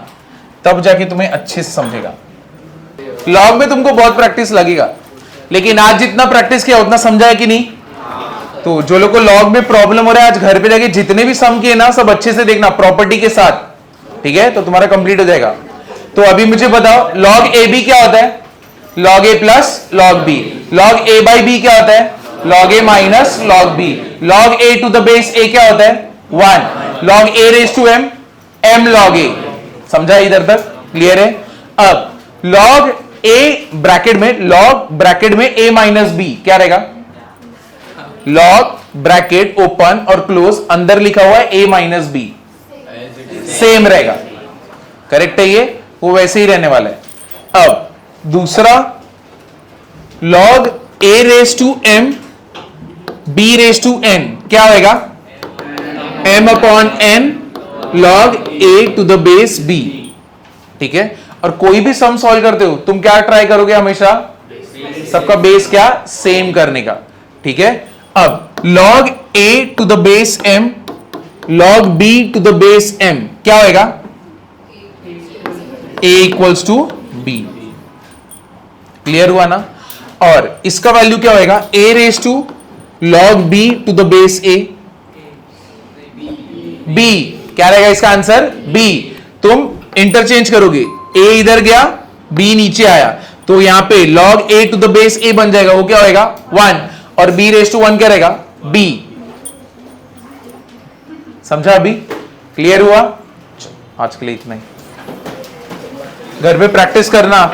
तब जाके तुम्हें अच्छे से समझेगा। लॉग में तुमको बहुत प्रैक्टिस लगेगा, लेकिन आज जितना प्रैक्टिस किया उतना समझा है कि नहीं? तो जो लोग को लॉग में प्रॉब्लम हो रहा है, आज घर पे जाके जितने भी सम किए ना सब अच्छे से देखना प्रॉपर्टी के साथ, ठीक है? तो तुम्हारा कंप्लीट हो जाएगा। तो अभी मुझे बताओ लॉग ए बी क्या होता है? Log A plus log B. Log A by B क्या होता है? Log A minus log B. Log A to the base A क्या होता है? 1। Log A raise to M, M log A. समझा इधर तक? क्लियर है? अब लॉग ए ब्रैकेट में, लॉग ब्रैकेट में ए माइनस बी क्या रहेगा? लॉग ब्रैकेट ओपन और क्लोज, अंदर लिखा हुआ है ए माइनस बी, सेम रहेगा। करेक्ट है? ये वो वैसे ही रहने वाला है। अब दूसरा log A raise to m b raise to n क्या होगा? M upon n log A to the base b. ठीक है? और कोई भी सम सॉल्व करते हो तुम क्या ट्राई करोगे? हमेशा सबका बेस क्या? सेम करने का। ठीक है? अब log a to the base m log b to the base m क्या होगा? a equals to b। Clear हुआ ना? और इसका वैल्यू क्या होगा? a raise to log b to the base a। b क्या रहेगा इसका आंसर? b। तुम इंटरचेंज करोगे, a इधर गया b नीचे आया, तो यहां पे log a to the base a बन जाएगा, वो क्या होगा? 1। और b रेज टू 1 क्या रहेगा? b। समझा? अभी क्लियर हुआ? आज के लिए इतना ही। घर पे प्रैक्टिस करना।